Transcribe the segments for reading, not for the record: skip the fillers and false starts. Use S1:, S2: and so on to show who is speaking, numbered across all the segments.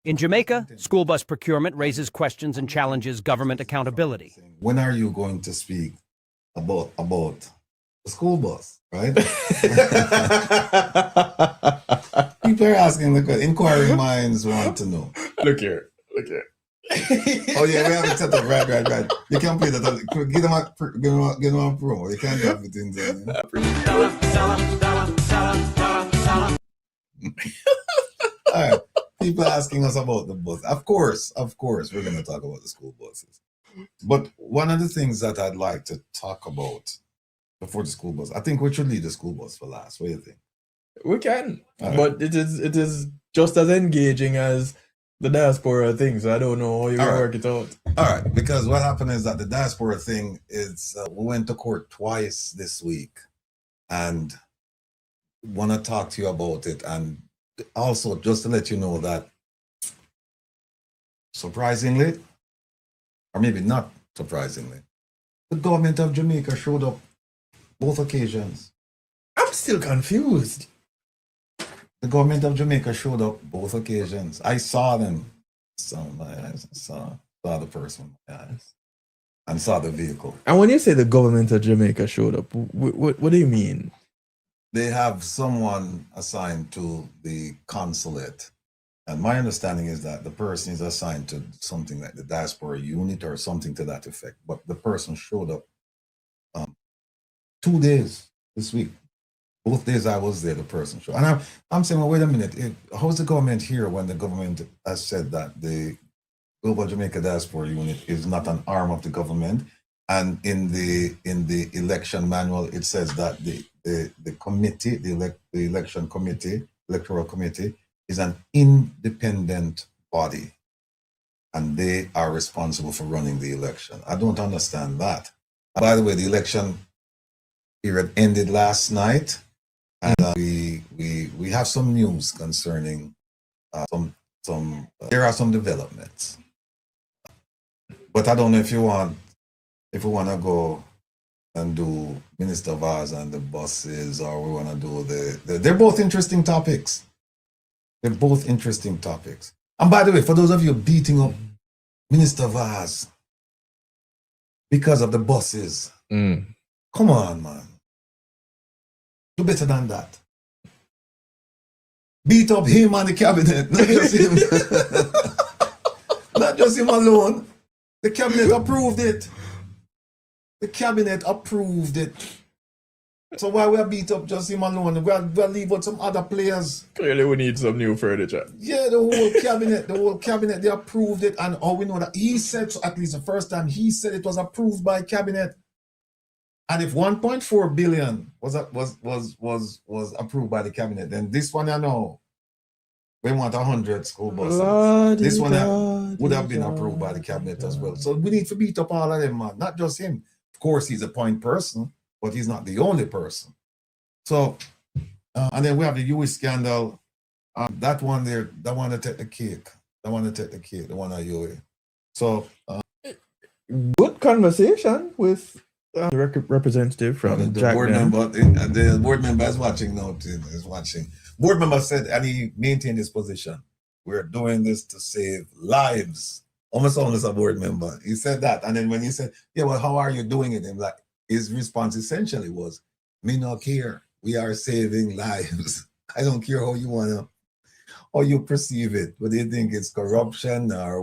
S1: In Jamaica, school bus procurement raises questions and challenges government accountability.
S2: When are you going to speak about the school bus, right? People are asking the question. Inquiring minds want to know.
S3: Look here.
S2: Oh yeah, we have it set up. Right. You can play that. Give them a promo. You can't have it in there. All right. People asking us about the bus. Of course, we're going to talk about the school buses. But one of the things that I'd like to talk about before the school bus, I think we should leave the school bus for last. What do you think?
S3: We can,
S2: All
S3: but it is just as engaging as the diaspora thing. So I don't know how you
S2: All right.
S3: work it out.
S2: All right, because what happened is that the diaspora thing is we went to court twice this week, and want to talk to you about it, and also just to let you know that surprisingly, or maybe not surprisingly, the government of Jamaica showed up both occasions.
S3: I'm still confused.
S2: The government of Jamaica showed up both occasions. I saw them. Saw my eyes. Saw the person with my eyes. And saw the vehicle.
S3: And when you say the government of Jamaica showed up, what do you mean?
S2: They have someone assigned to the consulate. And my understanding is that the person is assigned to something like the diaspora unit or something to that effect. But the person showed up 2 days this week. Both days I was there, the person showed. And I'm saying, well, wait a minute. How's the government here when the government has said that the Global Jamaica Diaspora Unit is not an arm of the government? And in the election manual, it says that the committee, the election committee, electoral committee, is an independent body, and they are responsible for running the election. I don't understand that. By the way, the election period ended last night, and we have some news concerning there are some developments. But I don't know if we want to go and do Minister Vaz and the buses, or we want to do they're both interesting topics. They're both interesting topics. And by the way, for those of you beating up Minister Vaz because of the buses, come on, man. Do better than that. Beat up him and the cabinet, not just him. Not just him alone. The cabinet approved it. The cabinet approved it. So why we beat up just him alone? We'll leave out some other players.
S3: Clearly we need some new furniture.
S2: Yeah, the whole cabinet, they approved it. And all we know that he said, so at least the first time, he said it was approved by cabinet. And if 1.4 billion was approved by the cabinet, then this one I know, we want 100 school buses. This one would have been approved by the cabinet as well. So we need to beat up all of them, man. Not just him. Of course, he's a point person, but he's not the only person. So, and then we have the UE scandal. That one there, that one to take the cake. The one at UE. So,
S3: good conversation with the representative from
S2: the board member. The board member is watching now. Is watching. Board member said, and he maintained his position. We're doing this to save lives. Almost a board member. He said that, and then when he said, "Yeah, well, how are you doing it?" And like his response essentially was, "Me not care. We are saving lives. I don't care how you perceive it. Whether you think it's corruption or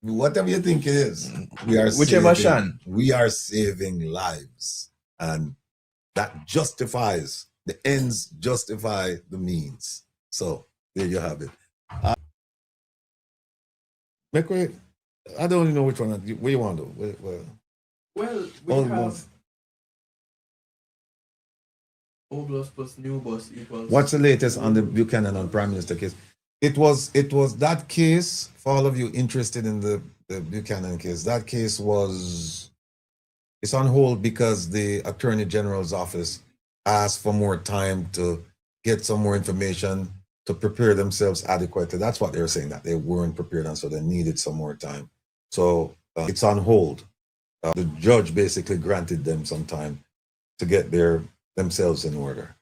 S2: whatever you think it is, we are saving lives, and that justifies the ends justify the means." So there you have it. I don't even know which one. What do you want to do?
S3: Well, we have old bus plus new bus equals.
S2: What's the latest on the Buchanan and Prime Minister case? It was that case, for all of you interested in the Buchanan case, that case it's on hold because the Attorney General's office asked for more time to get some more information to prepare themselves adequately. That's what they were saying, that they weren't prepared, and so they needed some more time. So it's on hold. The judge basically granted them some time to get themselves in order.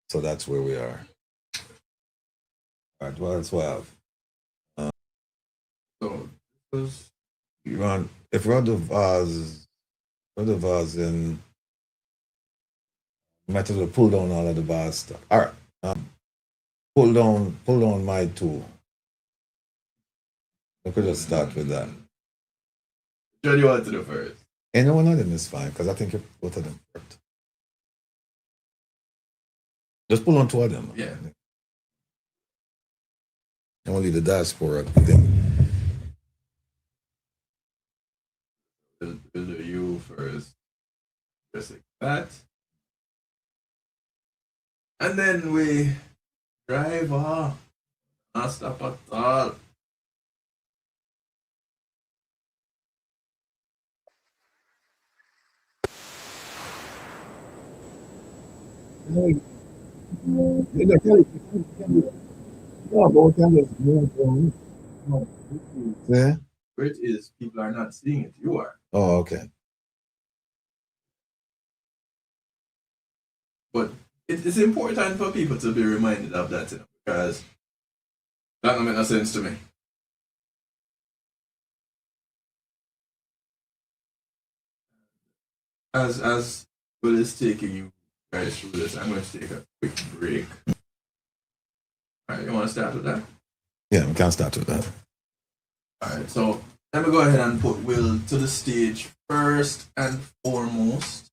S2: So that's where we are. All right, well, that's what I have. You run if Rodovaz in might as well pull down all of the bars stuff. All right. Pull down my two. We could just start with that.
S3: Which one you want to do first?
S2: Any one of them is fine because I think you both of them first. Just pull on two of them.
S3: Yeah.
S2: And we'll leave the diaspora thing.
S3: We'll do you first. Just like that. And then we drive off. Not stop at all.
S2: Yeah.
S3: Great is people are not seeing it. You are.
S2: Oh, okay.
S3: But it's important for people to be reminded of that, because that don't make no sense to me. As Will is taking you guys through this, I'm going to take a quick break. Alright, you want to start with that?
S2: Yeah, we can start with that.
S3: Alright, so let me go ahead and put Will to the stage first and foremost.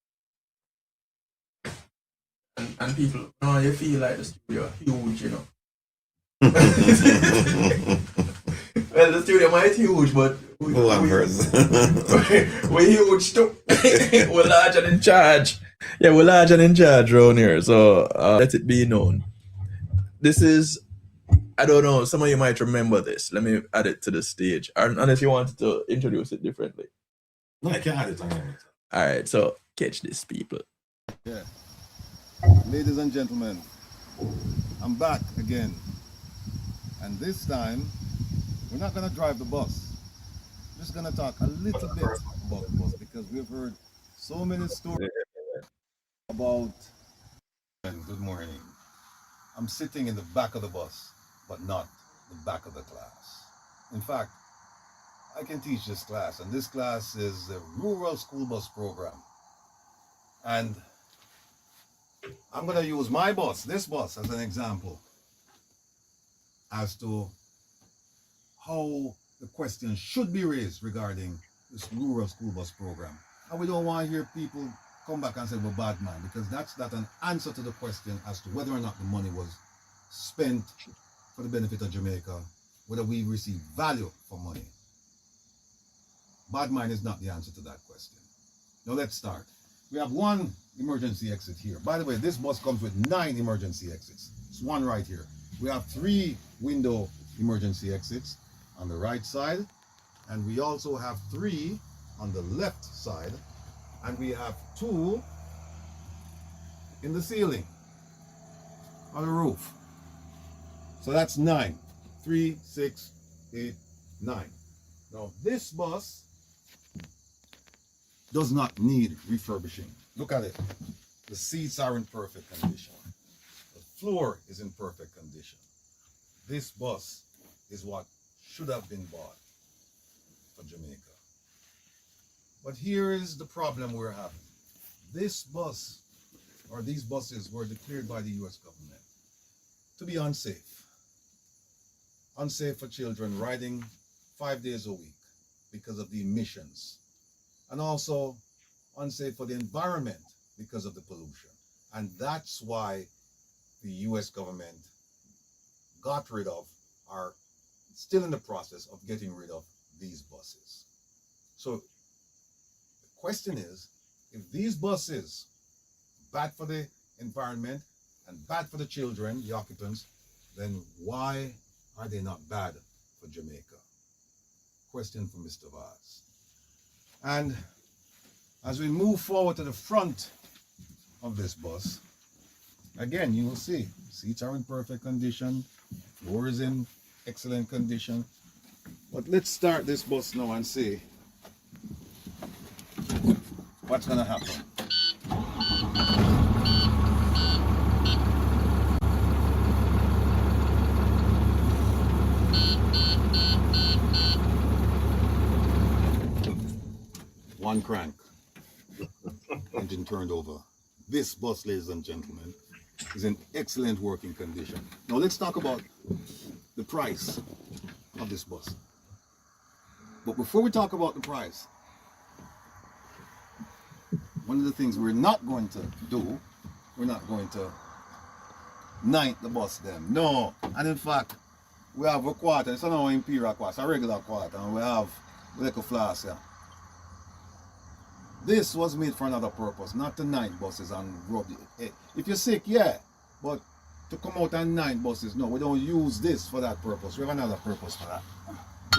S3: And people, you feel like the studio huge, you know. Well, the studio might huge, but we're huge too. We're large and in charge. Yeah, we're large and in charge around here. So let it be known. This is, I don't know, some of you might remember this. Let me add it to the stage. Unless you wanted to introduce it differently.
S2: No, I can't add it on here.
S3: Alright, so catch this, people.
S2: Yeah. Ladies and gentlemen, I'm back again. And this time, we're not going to drive the bus. We're just going to talk a little bit about the bus because we've heard so many stories about. Good morning. I'm sitting in the back of the bus, but not the back of the class. In fact, I can teach this class, and this class is the Rural School Bus Program. And I'm going to use my bus, this bus, as an example as to how the question should be raised regarding this Rural School Bus Program. And we don't want to hear people come back and say we're bad man, because that's not an answer to the question as to whether or not the money was spent for the benefit of Jamaica, whether we receive value for money. Bad mind is not the answer to that question. Now let's start. We have one emergency exit here. By the way, this bus comes with 9 emergency exits. It's one right here. We have 3 window emergency exits on the right side, and we also have 3 on the left side, and we have 2 in the ceiling on the roof. So that's 9. 3, 6, 8, 9. Now this bus does not need refurbishing. Look at it. The seats are in perfect condition. The floor is in perfect condition. This bus is what should have been bought for Jamaica. But here is the problem we're having. This bus, or these buses, were declared by the US government to be unsafe. Unsafe for children riding 5 days a week because of the emissions. And also unsafe for the environment because of the pollution. And that's why the US government got rid of, are still in the process of getting rid of these buses. So the question is, if these buses are bad for the environment and bad for the children, the occupants, then why are they not bad for Jamaica? Question for Mr. Vaz. And as we move forward to the front of this bus, again, you will see seats are in perfect condition, floor is in excellent condition. But let's start this bus now and see what's going to happen. one crank, engine turned over. This bus, ladies and gentlemen, is in excellent working condition. Now let's talk about the price of this bus. But before we talk about the price, one of the things we're not going to do, we're not going to night the bus them. No, and in fact, we have a quarter, it's not an imperial quarter, it's a regular quarter, and we have like a flask here. This was made for another purpose, not to night buses and rub it. If you're sick, yeah, but to come out and night buses, no, we don't use this for that purpose. We have another purpose for that.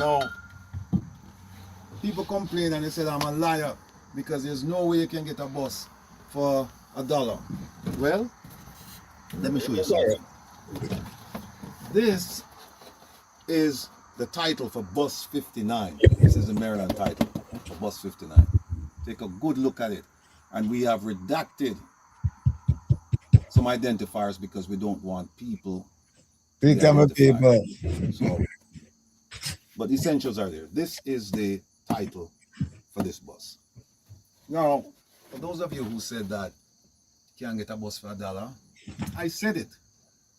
S2: Now, people complain and they say I'm a liar because there's no way you can get a bus for $1. Well, let me show you something. This is the title for bus 59. This is the Maryland title for bus 59. Take a good look at it. And we have redacted some identifiers because we don't want people to identify. So, but the essentials are there. This is the title for this bus. Now, for those of you who said that you can't get a bus for $1, I said it,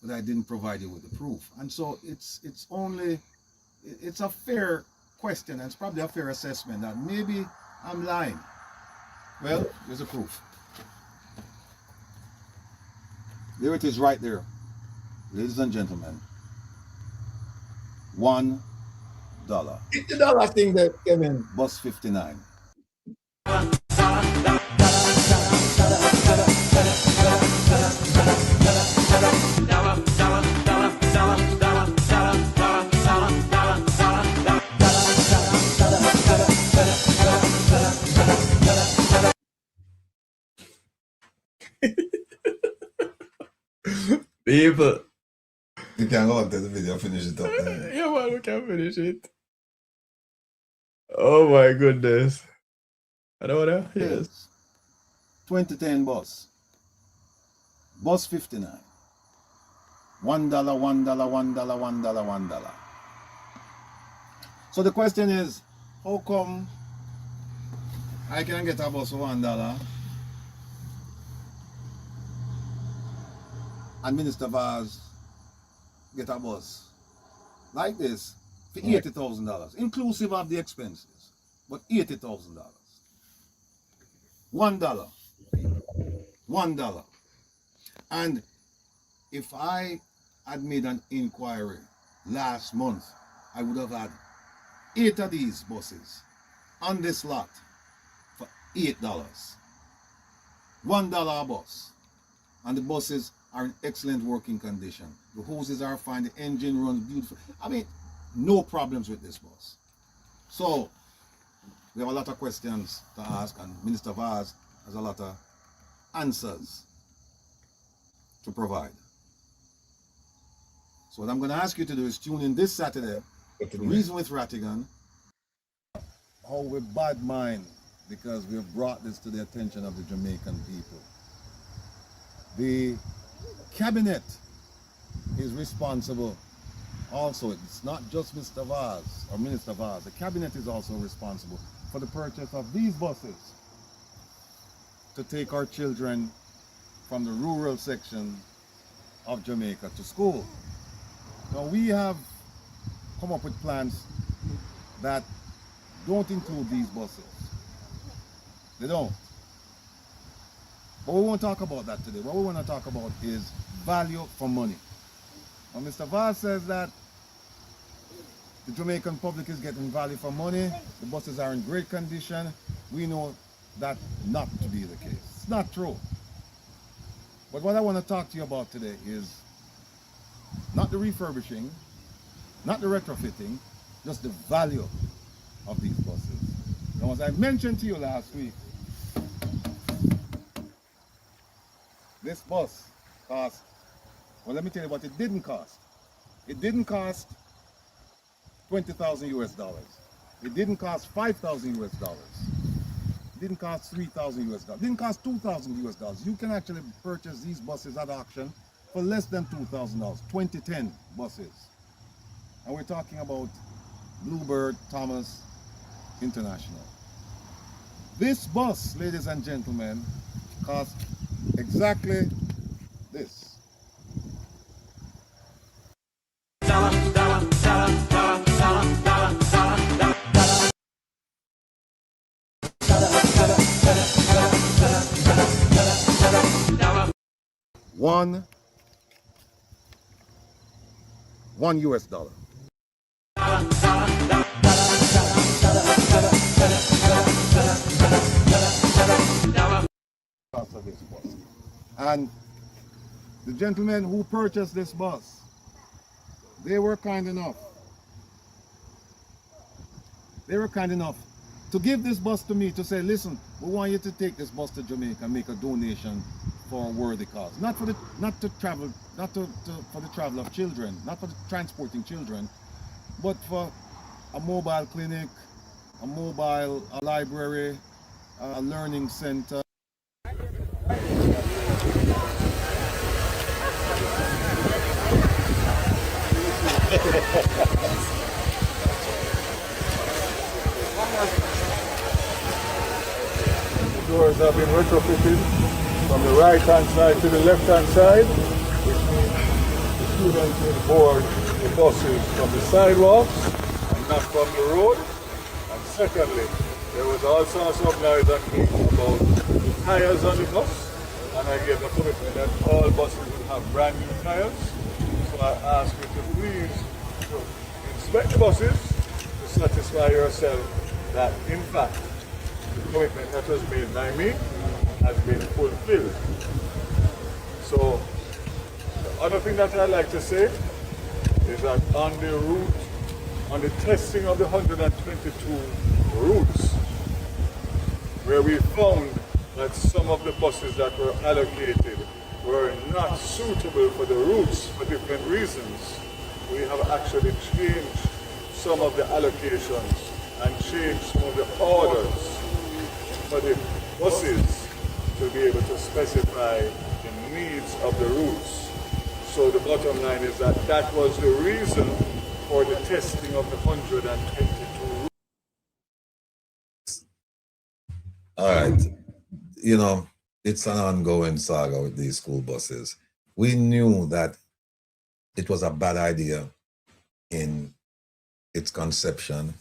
S2: but I didn't provide you with the proof. And so it's a fair question, and it's probably a fair assessment that maybe I'm lying. Well, there's a proof. There it is right there. Ladies and gentlemen, $1.
S4: $50 thing that Kevin.
S2: Bus 59.
S3: People.
S2: You can go on to the video, finish it up.
S3: Yeah, man, we can finish it. Oh my goodness. I know that? Yes.
S2: 2010 bus. Bus 59. $1, $1, $1, $1, $1. So the question is, how come I can get a bus for $1 and Minister Vaz get a bus like this for $80,000, inclusive of the expenses, but $80,000. $1. $1. And if I had made an inquiry last month, I would have had 8 of these buses on this lot for $8. $1 a bus. And the buses are in excellent working condition. The hoses are fine, the engine runs beautiful. I mean, no problems with this bus. So, we have a lot of questions to ask, and Minister Vaz has a lot of answers to provide. So what I'm going to ask you to do is tune in this Saturday to Reason with Rattigan. How we bad mind because we have brought this to the attention of the Jamaican people. The cabinet is responsible also. It's not just Mr. Vaz or Minister Vaz. The cabinet is also responsible for the purchase of these buses to take our children from the rural section of Jamaica to school. Now we have come up with plans that don't include these buses. They don't. But we won't talk about that today. What we want to talk about is value for money. Now Mr. Vaz says that the Jamaican public is getting value for money. The buses are in great condition. We know that not to be the case. It's not true. But what I want to talk to you about today is not the refurbishing, not the retrofitting, just the value of these buses. Now, as I mentioned to you last week, this bus cost, well, let me tell you what it didn't cost. It didn't cost 20,000 US dollars. It didn't cost 5,000 US dollars. It didn't cost 3,000 US dollars. It didn't cost 2,000 US dollars. You can actually purchase these buses at auction for less than $2,000. 2010 buses. And we're talking about Bluebird Thomas International.
S4: This bus, ladies and gentlemen, cost exactly this. One US dollar. Cost of this bus. And the gentlemen who purchased this bus, they were kind enough. They were kind enough to give this bus to me to say, listen, we want you to take this bus to Jamaica and make a donation for a worthy cause. Not for the travel of children, not for the transporting children, but for a mobile clinic, a mobile library, a learning center. Doors have been retrofitted from the right hand side to the left hand side, which means the students will board the buses from the sidewalks and not from the road. And secondly, there was all sorts of noise and heat about the tires on the bus, and I gave the commitment that all buses would have brand new tires. So I ask you to please inspect the buses to satisfy yourself that in fact the commitment that was made by me has been fulfilled. So the other thing that I'd like to say is that on the testing of the 122 routes, where we found that some of the buses that were allocated were not suitable for the routes for different reasons, we have actually changed some of the allocations and changed some of the orders for the buses to be able to specify the needs of the routes. So the bottom line is that that was the reason for the testing of the 122 routes.
S2: All right. You know, it's an ongoing saga with these school buses. We knew that it was a bad idea in its conception.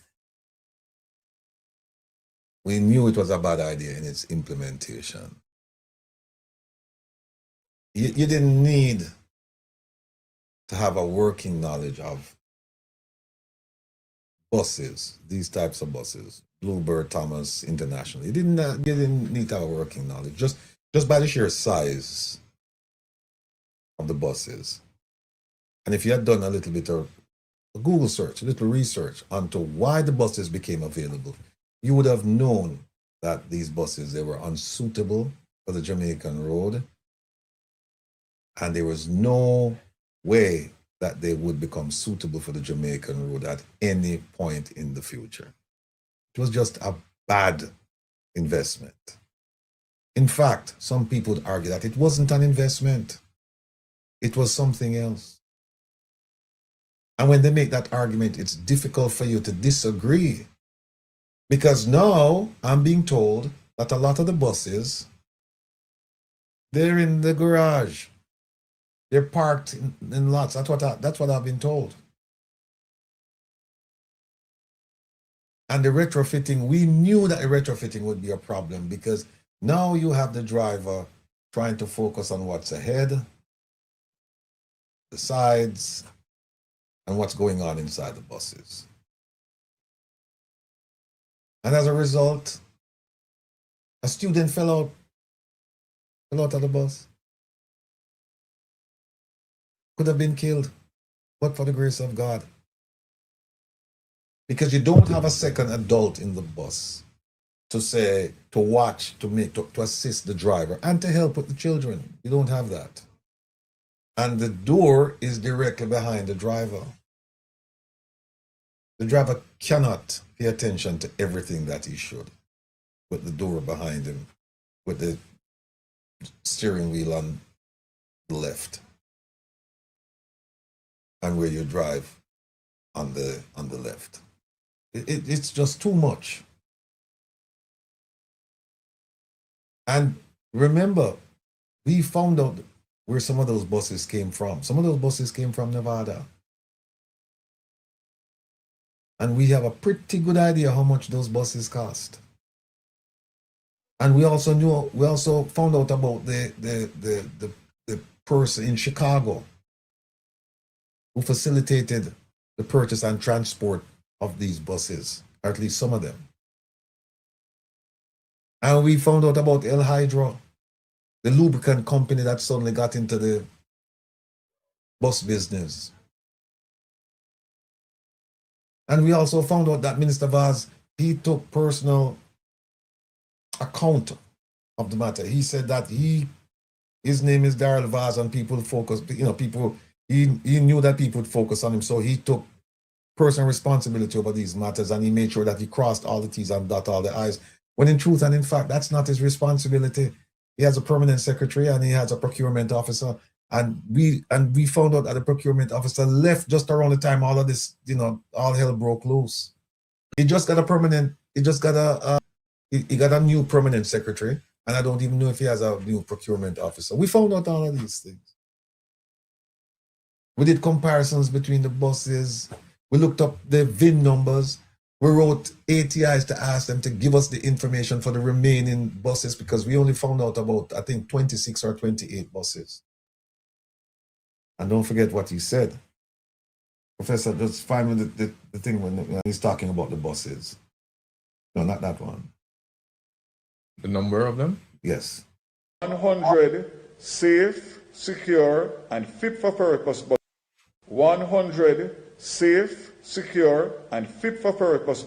S2: We knew it was a bad idea in its implementation. You didn't need to have a working knowledge of buses, these types of buses, Bluebird, Thomas, International. You didn't need to have a working knowledge, just by the sheer size of the buses. And if you had done a little bit of a Google search, a little research onto why the buses became available, you would have known that these buses, they were unsuitable for the Jamaican road, and there was no way that they would become suitable for the Jamaican road at any point in the future. It was just a bad investment. In fact, some people would argue that it wasn't an investment. It was something else. And when they make that argument, it's difficult for you to disagree. Because now I'm being told that a lot of the buses, they're in the garage. They're parked in lots. That's what I've been told. And the retrofitting, we knew that the retrofitting would be a problem because now you have the driver trying to focus on what's ahead, the sides, and what's going on inside the buses. And as a result, a student fell out of the bus. Could have been killed, but for the grace of God. Because you don't have a second adult in the bus to watch, to assist the driver and to help with the children. You don't have that. And the door is directly behind the driver. The driver cannot pay attention to everything that he should with the door behind him, with the steering wheel on the left, and where you drive on the left. It's just too much. And remember, we found out where some of those buses came from. Some of those buses came from Nevada. And we have a pretty good idea how much those buses cost. And we also found out about the person in Chicago who facilitated the purchase and transport of these buses, or at least some of them. And we found out about El Hydro, the lubricant company that suddenly got into the bus business. And we also found out that Minister Vaz, he took personal account of the matter. He said that his name is Darrell Vaz, and people focus, he knew that people would focus on him, so he took personal responsibility over these matters, and he made sure that he crossed all the T's and dot all the I's. When in truth and in fact, that's not his responsibility. He has a permanent secretary and he has a procurement officer. And we found out that the procurement officer left just around the time all of this, all hell broke loose. He just got a new permanent secretary, and I don't even know if he has a new procurement officer. We found out all of these things. We did comparisons between the buses. We looked up the VIN numbers. We wrote ATIs to ask them to give us the information for the remaining buses, because we only found out about, I think, 26 or 28 buses. And don't forget what he said. Professor, just find me the thing when he's talking about the buses. No, not that one.
S3: The number of them?
S2: Yes.
S4: 100 safe, secure, and fit for purpose buses. 100 safe, secure, and fit for purpose.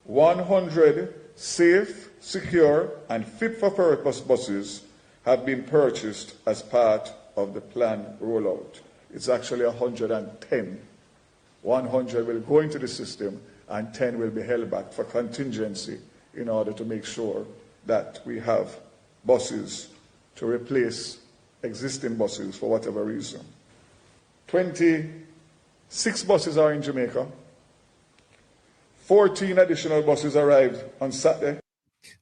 S4: 100 safe, secure, and fit for purpose buses have been purchased as part of the planned rollout. It's actually 110. 100 will go into the system and 10 will be held back for contingency in order to make sure that we have buses to replace existing buses for whatever reason. 26 buses are in Jamaica. 14 additional buses arrived on Saturday.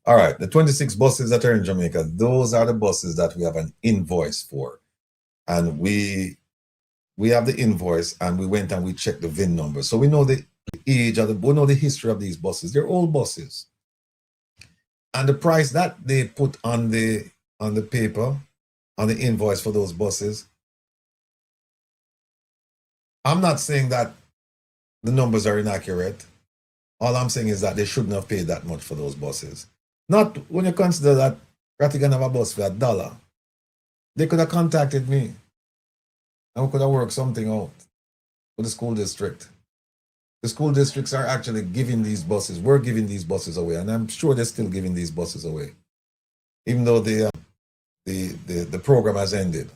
S2: All right, the 26 buses that are in Jamaica, those are the buses that we have an invoice for. And we have the invoice, and we went and we checked the VIN number. So we know the age, we know the history of these buses. They're old buses. And the price that they put on the paper, on the invoice for those buses, I'm not saying that the numbers are inaccurate. All I'm saying is that they shouldn't have paid that much for those buses. Not when you consider that Rattigan have a bus for $1. They could have contacted me, and we could have worked something out for the school district. The school districts are actually giving these buses. We're giving these buses away, and I'm sure they're still giving these buses away, even though the program has ended.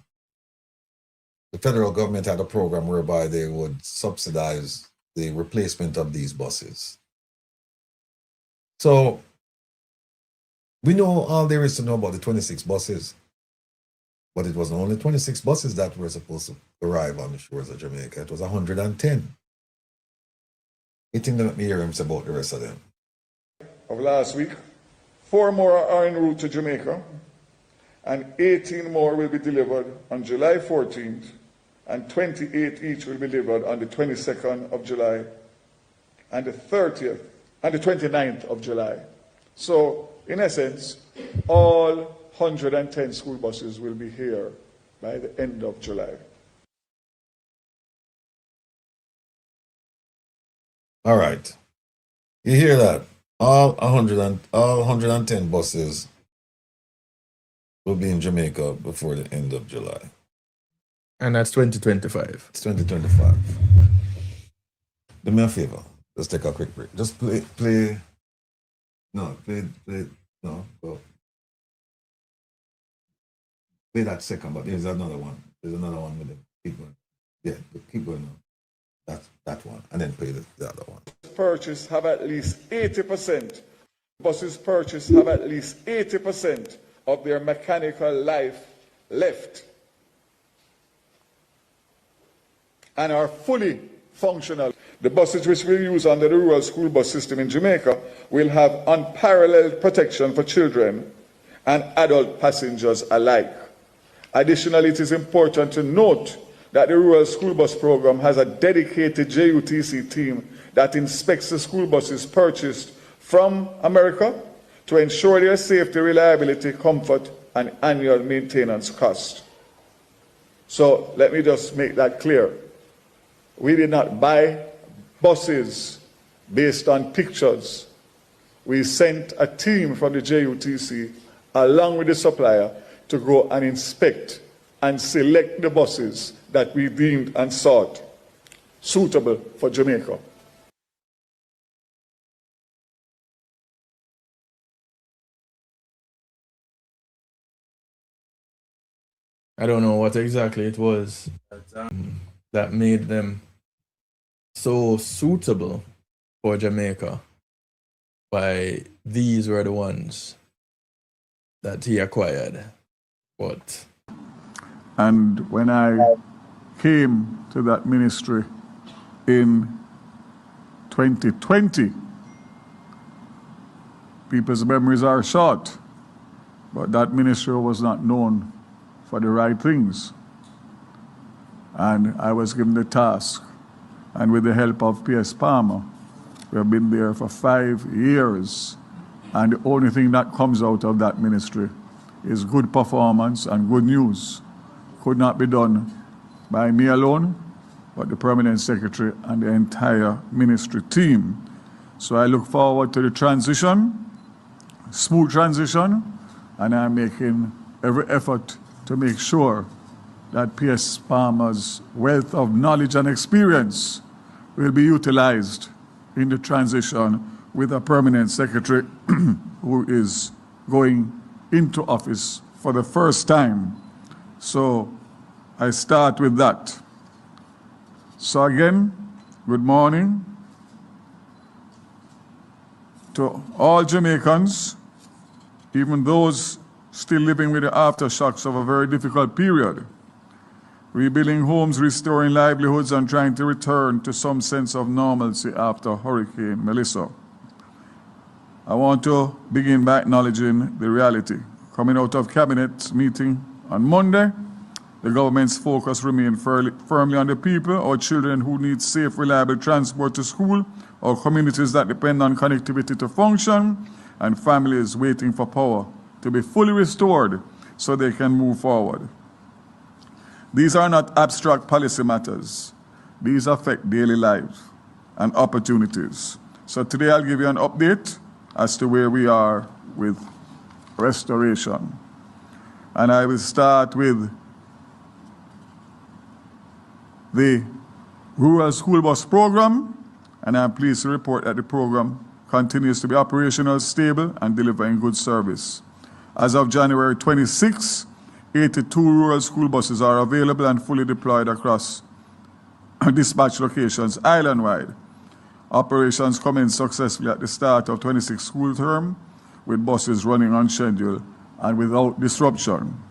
S2: The federal government had a program whereby they would subsidize the replacement of these buses. So we know all there is to know about the 26 buses, but it wasn't only 26 buses that were supposed to arrive on the shores of Jamaica. It was 110. You think that me hear him say about the rest of them?
S4: Of last week, 4 more are en route to Jamaica, and 18 more will be delivered on July 14th, and 28 each will be delivered on the 22nd of July and the 30th and the 29th of July. So, in essence, all 110 school buses will be here by the end of July.
S2: All right. You hear that? All 110 buses will be in Jamaica before the end of July.
S3: And that's 2025.
S2: It's 2025. Do me a favor. Let's take a quick break. Just play. No, go. Play that second, but there's another one. There's another one with it. Keep going. Yeah, keep going now. That one. And then play the other one.
S4: Purchase have at least 80%. Buses purchased have at least 80% of their mechanical life left and are fully functional. The buses which we use under the rural school bus system in Jamaica will have unparalleled protection for children and adult passengers alike. Additionally, it is important to note that the Rural School Bus Program has a dedicated JUTC team that inspects the school buses purchased from America to ensure their safety, reliability, comfort, and annual maintenance cost. So let me just make that clear. We did not buy buses based on pictures. We sent a team from the JUTC along with the supplier to go and inspect and select the buses that we deemed and sought suitable for Jamaica.
S3: I don't know what exactly it was that made them so suitable for Jamaica, but these were the ones that he acquired. But
S4: And when I came to that ministry in 2020, people's memories are short, but that ministry was not known for the right things. And I was given the task, and with the help of P.S. Palmer, we have been there for 5 years, and the only thing that comes out of that ministry is good performance and good news. Could not be done by me alone, but the permanent secretary and the entire ministry team. So I look forward to the transition, smooth transition, and I'm making every effort to make sure that P.S. Palmer's wealth of knowledge and experience will be utilized in the transition with a permanent secretary who is going into office for the first time. So I start with that. So again, good morning to all Jamaicans, even those still living with the aftershocks of a very difficult period. Rebuilding homes, restoring livelihoods, and trying to return to some sense of normalcy after Hurricane Melissa. I want to begin by acknowledging the reality. Coming out of Cabinet meeting on Monday, the government's focus remained firmly on the people, our children who need safe, reliable transport to school, our communities that depend on connectivity to function, and families waiting for power to be fully restored so they can move forward. These are not abstract policy matters. These affect daily lives and opportunities. So today I'll give you an update as to where we are with restoration. And I will start with the Rural School Bus Program, and I'm pleased to report that the program continues to be operational, stable, and delivering good service. As of January 26, 82 rural school buses are available and fully deployed across dispatch locations island-wide. Operations commenced successfully at the start of 26 school term, with buses running on schedule and without disruption.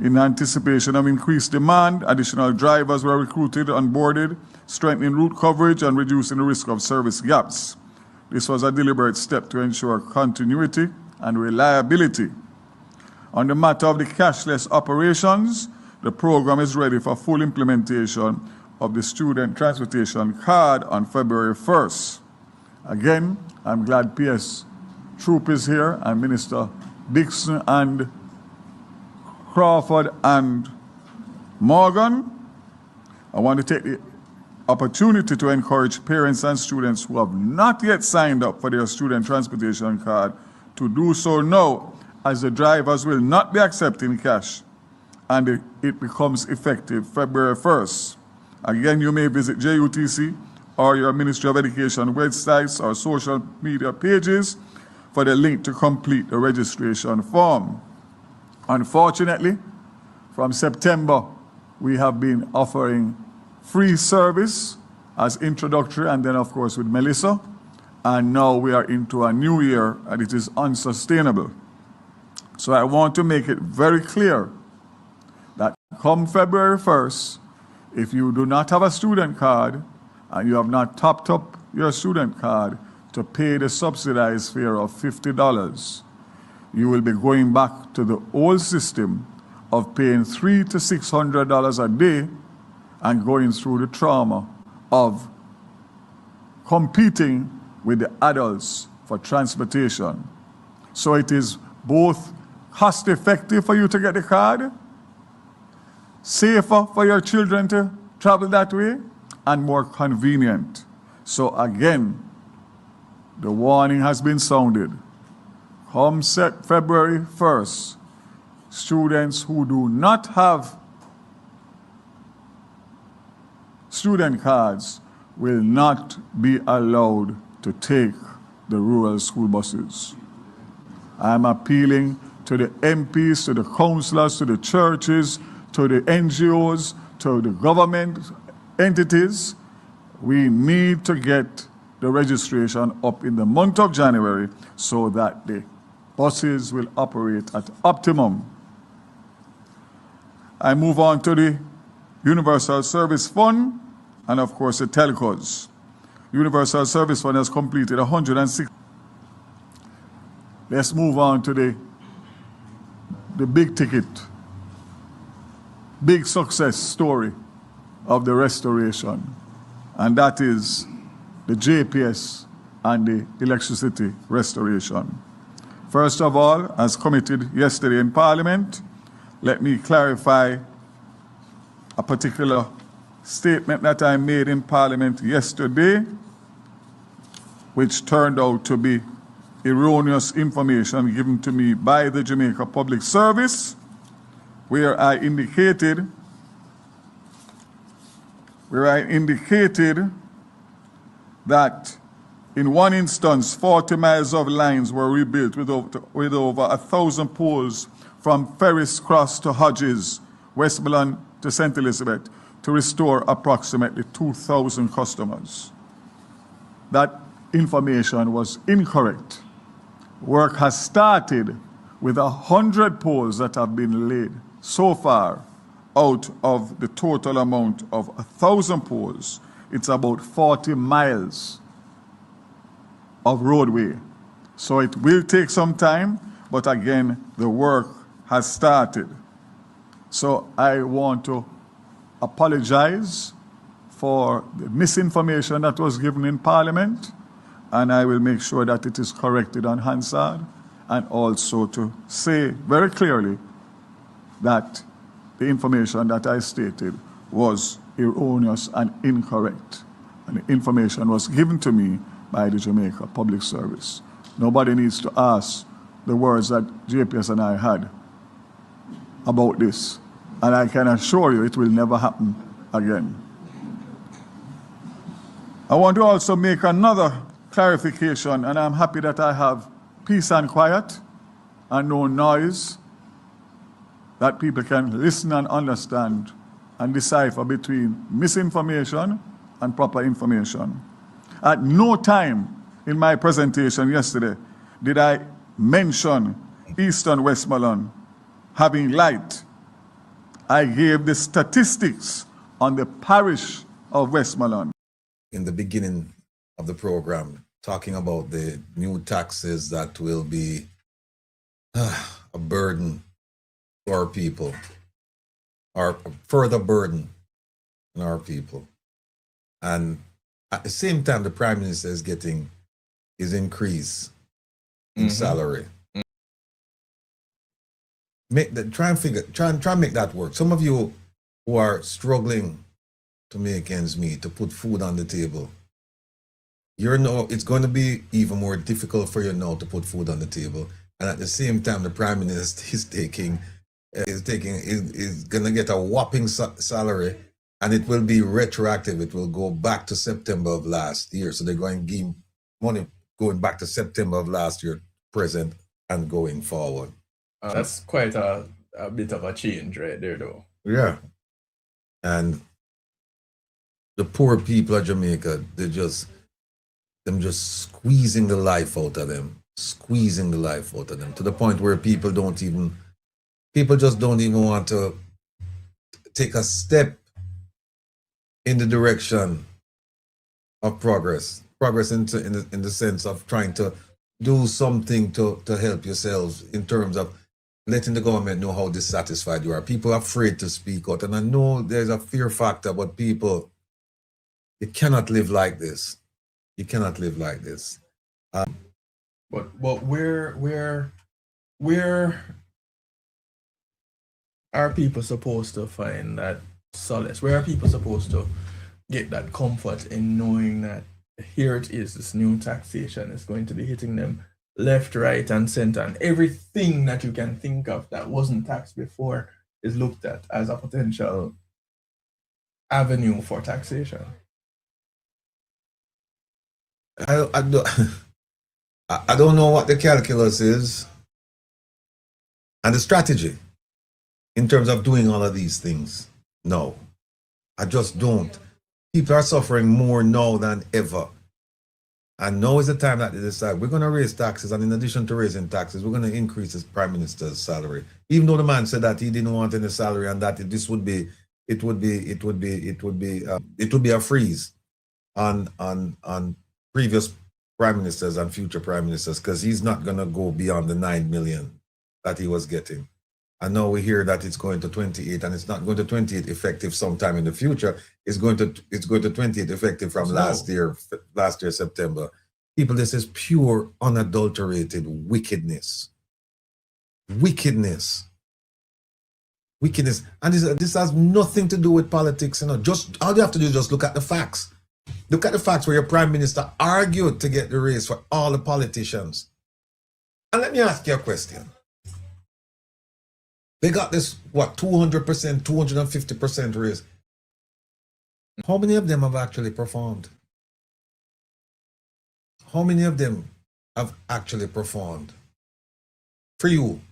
S4: In anticipation of increased demand, additional drivers were recruited and boarded, strengthening route coverage and reducing the risk of service gaps. This was a deliberate step to ensure continuity and reliability. On the matter of the cashless operations, the program is ready for full implementation of the student transportation card on February 1st. Again, I'm glad PS Troop is here, and Minister Dixon and Crawford and Morgan. I want to take the opportunity to encourage parents and students who have not yet signed up for their student transportation card to do so now, as the drivers will not be accepting cash, and it becomes effective February 1st. Again, you may visit JUTC or your Ministry of Education websites or social media pages for the link to complete the registration form. Unfortunately, from September, we have been offering free service as introductory, and then of course with Melissa, and now we are into a new year and it is unsustainable. So I want to make it very clear that come February 1st, if you do not have a student card and you have not topped up your student card to pay the subsidized fare of $50, you will be going back to the old system of paying $300 to $600 a day and going through the trauma of competing with the adults for transportation. So it is both cost effective for you to get the card, safer for your children to travel that way, and more convenient. So again, the warning has been sounded. Come February 1st, students who do not have student cards will not be allowed to take the rural school buses. I'm appealing to the MPs, to the councillors, to the churches, to the NGOs, to the government entities. We need to get the registration up in the month of January so that the buses will operate at optimum. I move on to the Universal Service Fund and of course the telcos. Universal Service Fund has completed 106. Let's move on to the big ticket, big success story of the restoration, and that is the JPS and the electricity restoration. First of all, as committed yesterday in Parliament, let me clarify a particular statement that I made in Parliament yesterday, which turned out to be erroneous information given to me by the Jamaica Public Service, where I indicated that in one instance, 40 miles of lines were rebuilt with over 1,000 poles from Ferris Cross to Hodges, Westmoreland to St. Elizabeth, to restore approximately 2,000 customers. That information was incorrect. Work has started with 100 poles that have been laid so far out of the total amount of 1,000 poles. It's about 40 miles of roadway. So it will take some time, but again, the work has started. So I want to apologize for the misinformation that was given in Parliament, and I will make sure that it is corrected on Hansard, and also to say very clearly that the information that I stated was erroneous and incorrect. And the information was given to me by the Jamaica Public Service. Nobody needs to ask the words that JPS and I had about this. And I can assure you it will never happen again. I want to also make another clarification, and I'm happy that I have peace and quiet and no noise, that people can listen and understand and decipher between misinformation and proper information. At no time in my presentation yesterday did I mention Eastern Westmoreland having light. I gave the statistics on the parish of Westmoreland.
S2: In the beginning of the program, talking about the new taxes that will be a burden to our people, or a further burden on our people. And at the same time, the Prime Minister is getting his increase in salary. Try and make that work. Some of you who are struggling to make ends meet, to put food on the table, it's going to be even more difficult for you now to put food on the table. And at the same time, the Prime Minister is going to get a whopping salary, and it will be retroactive. It will go back to September of last year. So they're going to give money going back to September of last year, present, and going forward.
S3: That's quite a bit of a change right there, though.
S2: Yeah. And the poor people of Jamaica, them just squeezing the life out of them, to the point where people just don't even want to take a step in the direction of progress in the sense of trying to do something to help yourselves in terms of letting the government know how dissatisfied you are. People are afraid to speak out. And I know there's a fear factor, but people, you cannot live like this. You cannot live like this.
S3: But where are people supposed to find that solace? Where are people supposed to get that comfort in knowing that here it is, this new taxation is going to be hitting them left, right, and center, and everything that you can think of that wasn't taxed before is looked at as a potential avenue for taxation?
S2: I don't know what the calculus is and the strategy in terms of doing all of these things. No, I just don't. People are suffering more now than ever. And now is the time that they decide we're going to raise taxes, and in addition to raising taxes, we're going to increase his prime minister's salary. Even though the man said that he didn't want any salary and that this would be, it would be a freeze on previous prime ministers and future prime ministers, because he's not going to go beyond the 9 million that he was getting. And now we hear that it's going to 28, and it's not going to 28 effective sometime in the future. It's going to 28 effective from last year September. People, this is pure, unadulterated wickedness. Wickedness. And this has nothing to do with politics. You know, just all you have to do is just look at the facts. Look at the facts where your prime minister argued to get the raise for all the politicians. And let me ask you a question. They got this, what, 200%, 250% raise. How many of them have actually performed? How many of them have actually performed? For you,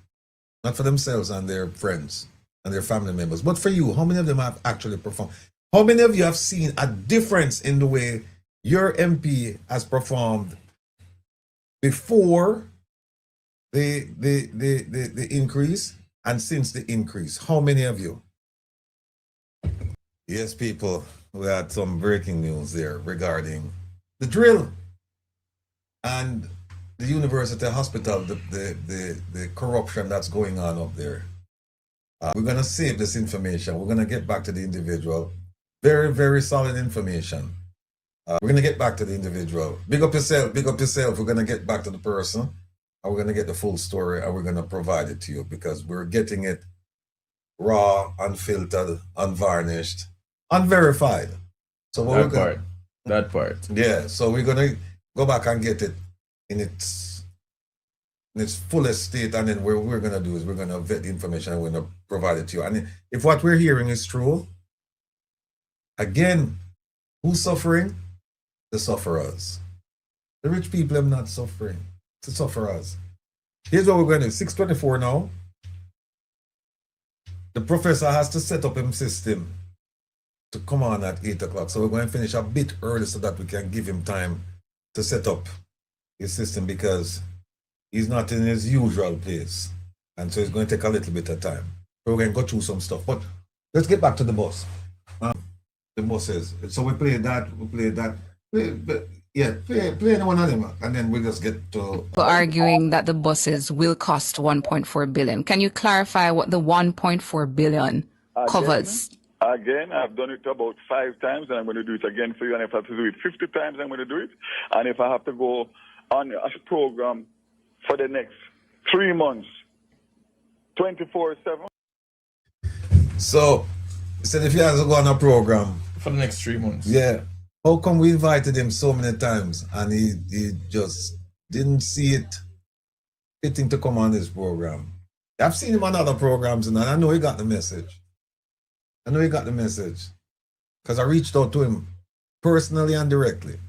S2: not for themselves and their friends and their family members, but for you, how many of them have actually performed? How many of you have seen a difference in the way your MP has performed before the increase and since the increase? How many of you? Yes, people, we had some breaking news there regarding the drill and the university hospital, the corruption that's going on up there. We're going to save this information. We're going to get back to the individual. Very, very solid information. We're going to get back to the individual. Big up yourself, big up yourself. We're going to get back to the person, and we're going to get the full story, and we're going to provide it to you, because we're getting it raw, unfiltered, unvarnished, unverified. So what
S3: that part.
S2: Yeah, so we're going to go back and get it in its fullest state, and then what we're going to do is we're going to vet the information and we're going to provide it to you. And if what we're hearing is true, again, who's suffering? The sufferers. The rich people are not suffering. It's the sufferers. Here's what we're going to do. 6:24 now. The professor has to set up his system to come on at 8 o'clock. So we're going to finish a bit early so that we can give him time to set up his system, because he's not in his usual place. And so it's going to take a little bit of time. So we're going to go through some stuff. But let's get back to the bus. The buses. So we play that. Play any one of them, and then we'll just get to.
S5: For arguing that the buses will cost 1.4 billion. Can you clarify what the 1.4 billion covers?
S4: Again, I've done it about 5 times, and I'm going to do it again for you. And if I have to do it 50 times, I'm going to do it. And if I have to go on a program for the next 3 months, 24/7.
S2: So, he said if he has to go on a program
S3: For the next 3 months.
S2: Yeah. How come we invited him so many times and he just didn't see it fitting to come on this program? I've seen him on other programs, and I know he got the message. Because I reached out to him personally and directly.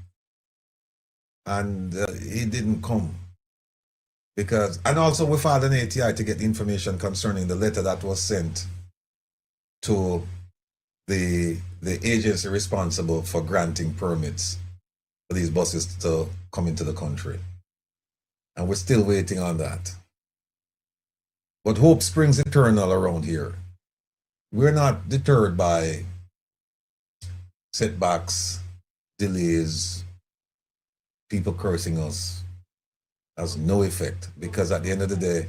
S2: And he didn't come. And also we filed an ATI to get the information concerning the letter that was sent to the agency responsible for granting permits for these buses to come into the country. And we're still waiting on that. But hope springs eternal around here. We're not deterred by setbacks, delays, people cursing us. Has no effect, because at the end of the day,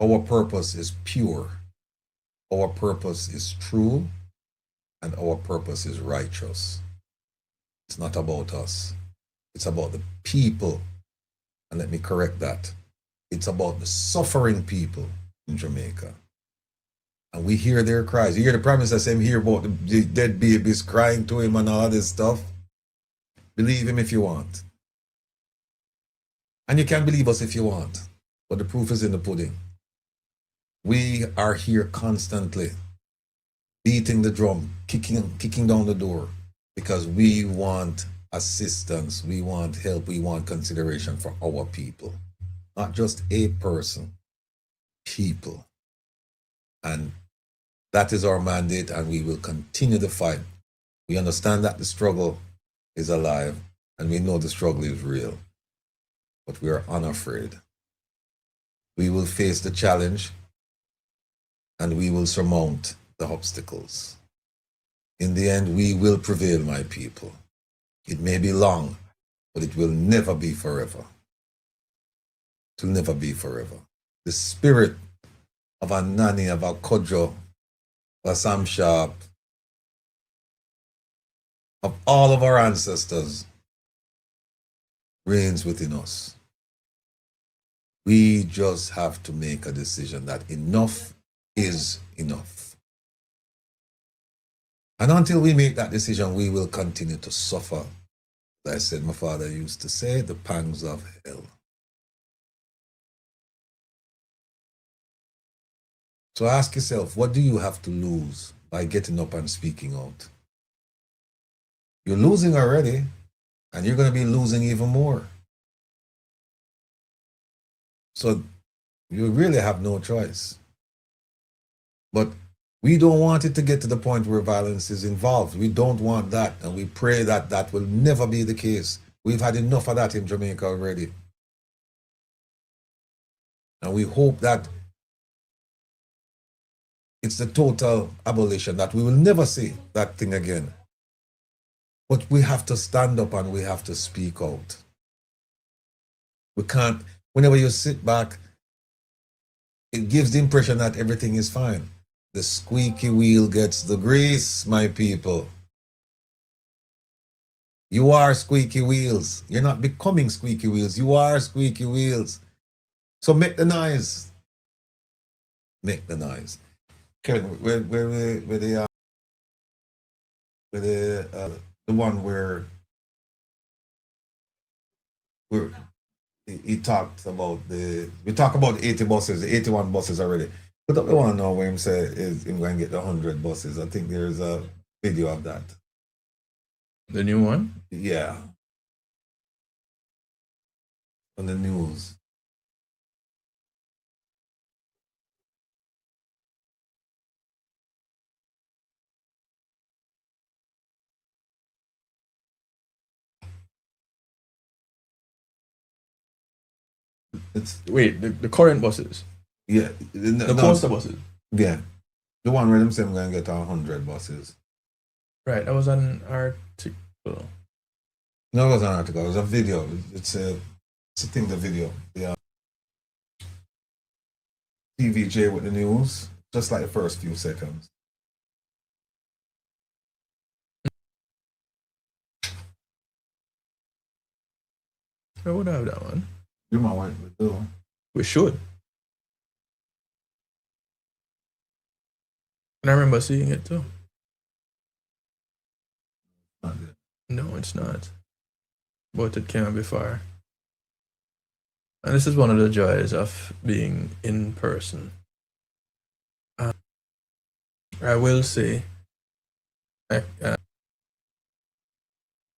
S2: our purpose is pure, our purpose is true, and our purpose is righteous. It's not about us. It's about the people. And let me correct that. It's about the suffering people in Jamaica. And we hear their cries. You hear the Prime Minister saying hear about the dead babies crying to him and all this stuff. Believe him if you want. And you can believe us if you want. But the proof is in the pudding. We are here constantly, beating the drum, kicking down the door, because we want assistance, we want help, we want consideration for our people. Not just a person, people. And that is our mandate, and we will continue the fight. We understand that the struggle is alive, and we know the struggle is real. But we are unafraid. We will face the challenge, and we will surmount the obstacles. In the end, we will prevail, my people. It may be long, but it will never be forever. It will never be forever. The spirit of a Nani, of a Kojo, of a Sam Sharp, of all of our ancestors reigns within us. We just have to make a decision that enough is enough. And until we make that decision, we will continue to suffer. As I said, my father used to say, the pangs of hell. So ask yourself, what do you have to lose by getting up and speaking out? You're losing already, and you're going to be losing even more. So you really have no choice. But we don't want it to get to the point where violence is involved. We don't want that, and we pray that that will never be the case. We've had enough of that in Jamaica already. And we hope that it's the total abolition, that we will never see that thing again. But we have to stand up and we have to speak out. We can't, whenever you sit back, it gives the impression that everything is fine. The squeaky wheel gets the grease, my people. You are squeaky wheels. You're not becoming squeaky wheels. You are squeaky wheels. So make the noise. Make the noise. Kevin, where the one where he talked about we talk about 80 buses, the 81 buses already. Put up the one now where him say is him going to get the 100 buses. I think there's a video of that.
S3: The new one?
S2: Yeah. On the news.
S3: Wait, the current buses?
S2: Yeah.
S3: The coaster buses?
S2: Yeah. The one where them say I'm going to get 100 buses.
S3: Right, that was an article.
S2: No, it was an article. It was a video. It's a thing, the video. Yeah. TVJ with the news. Just like the first few seconds.
S3: I would have that one.
S2: You might want to do.
S3: We should. And I remember seeing it too.
S2: Not there.
S3: No, it's not. But it came before. And this is one of the joys of being in person. I will say.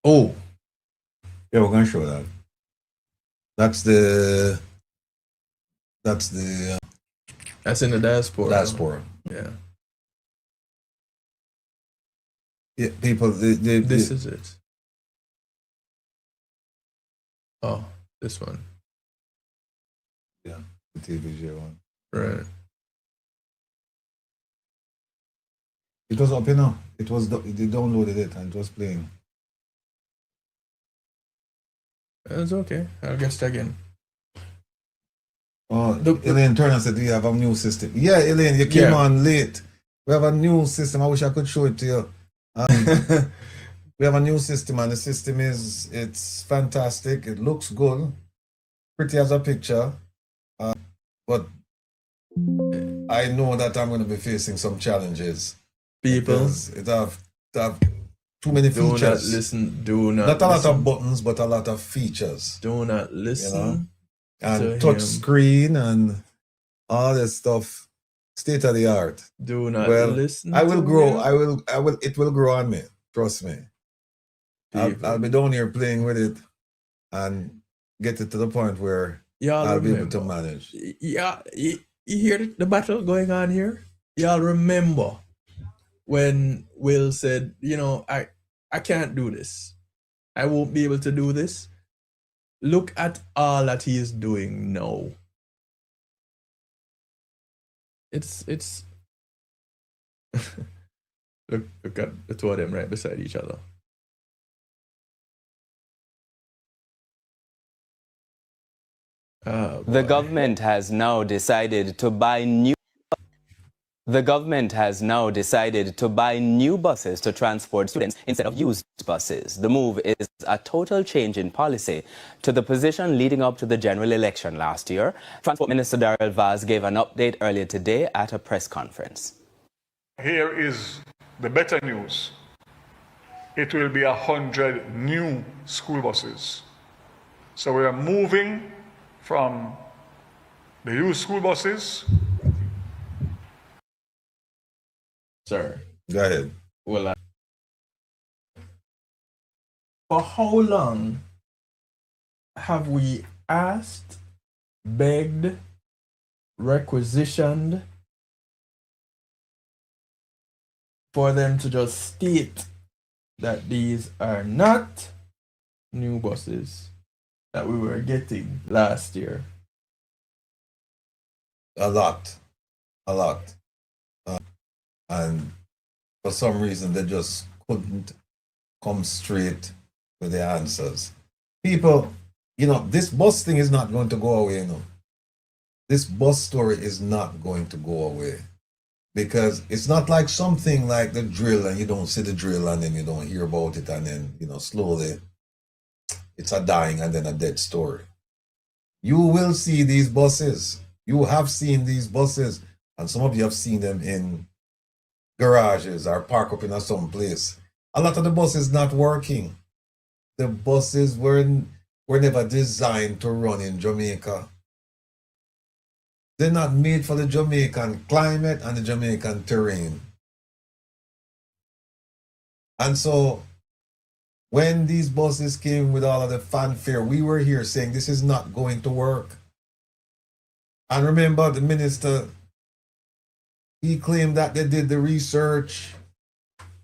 S2: Oh, yeah, we're going to show that. That's the. That's
S3: in the diaspora.
S2: Diaspora.
S3: Yeah.
S2: Yeah, people.
S3: This is it. Oh, this one.
S2: Yeah, the TVJ one.
S3: Right.
S2: It was up, you know. They downloaded it and it was playing.
S3: It's okay. I'll guess again.
S2: Elaine Turner said, do you have a new system? Yeah, Elaine, you came on late. We have a new system. I wish I could show it to you. We have a new system, and the system it's fantastic. It looks good. Pretty as a picture. But I know that I'm going to be facing some challenges.
S3: People,
S2: it have too many features.
S3: Do not listen. Do not.
S2: Not a lot of buttons, but a lot of features.
S3: Do not listen.
S2: You know? And touch screen and all this stuff. State of the art.
S3: Do not listen.
S2: I will grow. It will grow on me. Trust me. I'll be down here playing with it and get it to the point where I'll be able to manage.
S3: Yeah, you hear the battle going on here? Y'all remember when Will said, you know, I can't do this. I won't be able to do this. Look at all that he is doing now. It's look at the two of them right beside each other.
S6: The government has now decided to buy new buses to transport students instead of used buses. The move is a total change in policy to the position leading up to the general election last year. Transport Minister Darrell Vaz gave an update earlier today at a press conference.
S4: Here is the better news. It will be 100 new school buses. So we are moving from the used school buses.
S3: Sir.
S2: Go ahead.
S3: Well, for how long have we asked, begged, requisitioned for them to just state that these are not new buses that we were getting last year?
S2: A lot. And for some reason, they just couldn't come straight with the answers. People, you know, this bus thing is not going to go away, you know. This bus story is not going to go away. Because it's not like something like the drill, and you don't see the drill and then you don't hear about it, and then, you know, slowly it's a dying and then a dead story. You will see these buses. You have seen these buses, and some of you have seen them in garages or park up in some place. A lot of the buses not working. The buses were never designed to run in Jamaica. They're not made for the Jamaican climate and the Jamaican terrain. And so when these buses came with all of the fanfare, we were here saying this is not going to work. And remember, the minister, he claimed that they did the research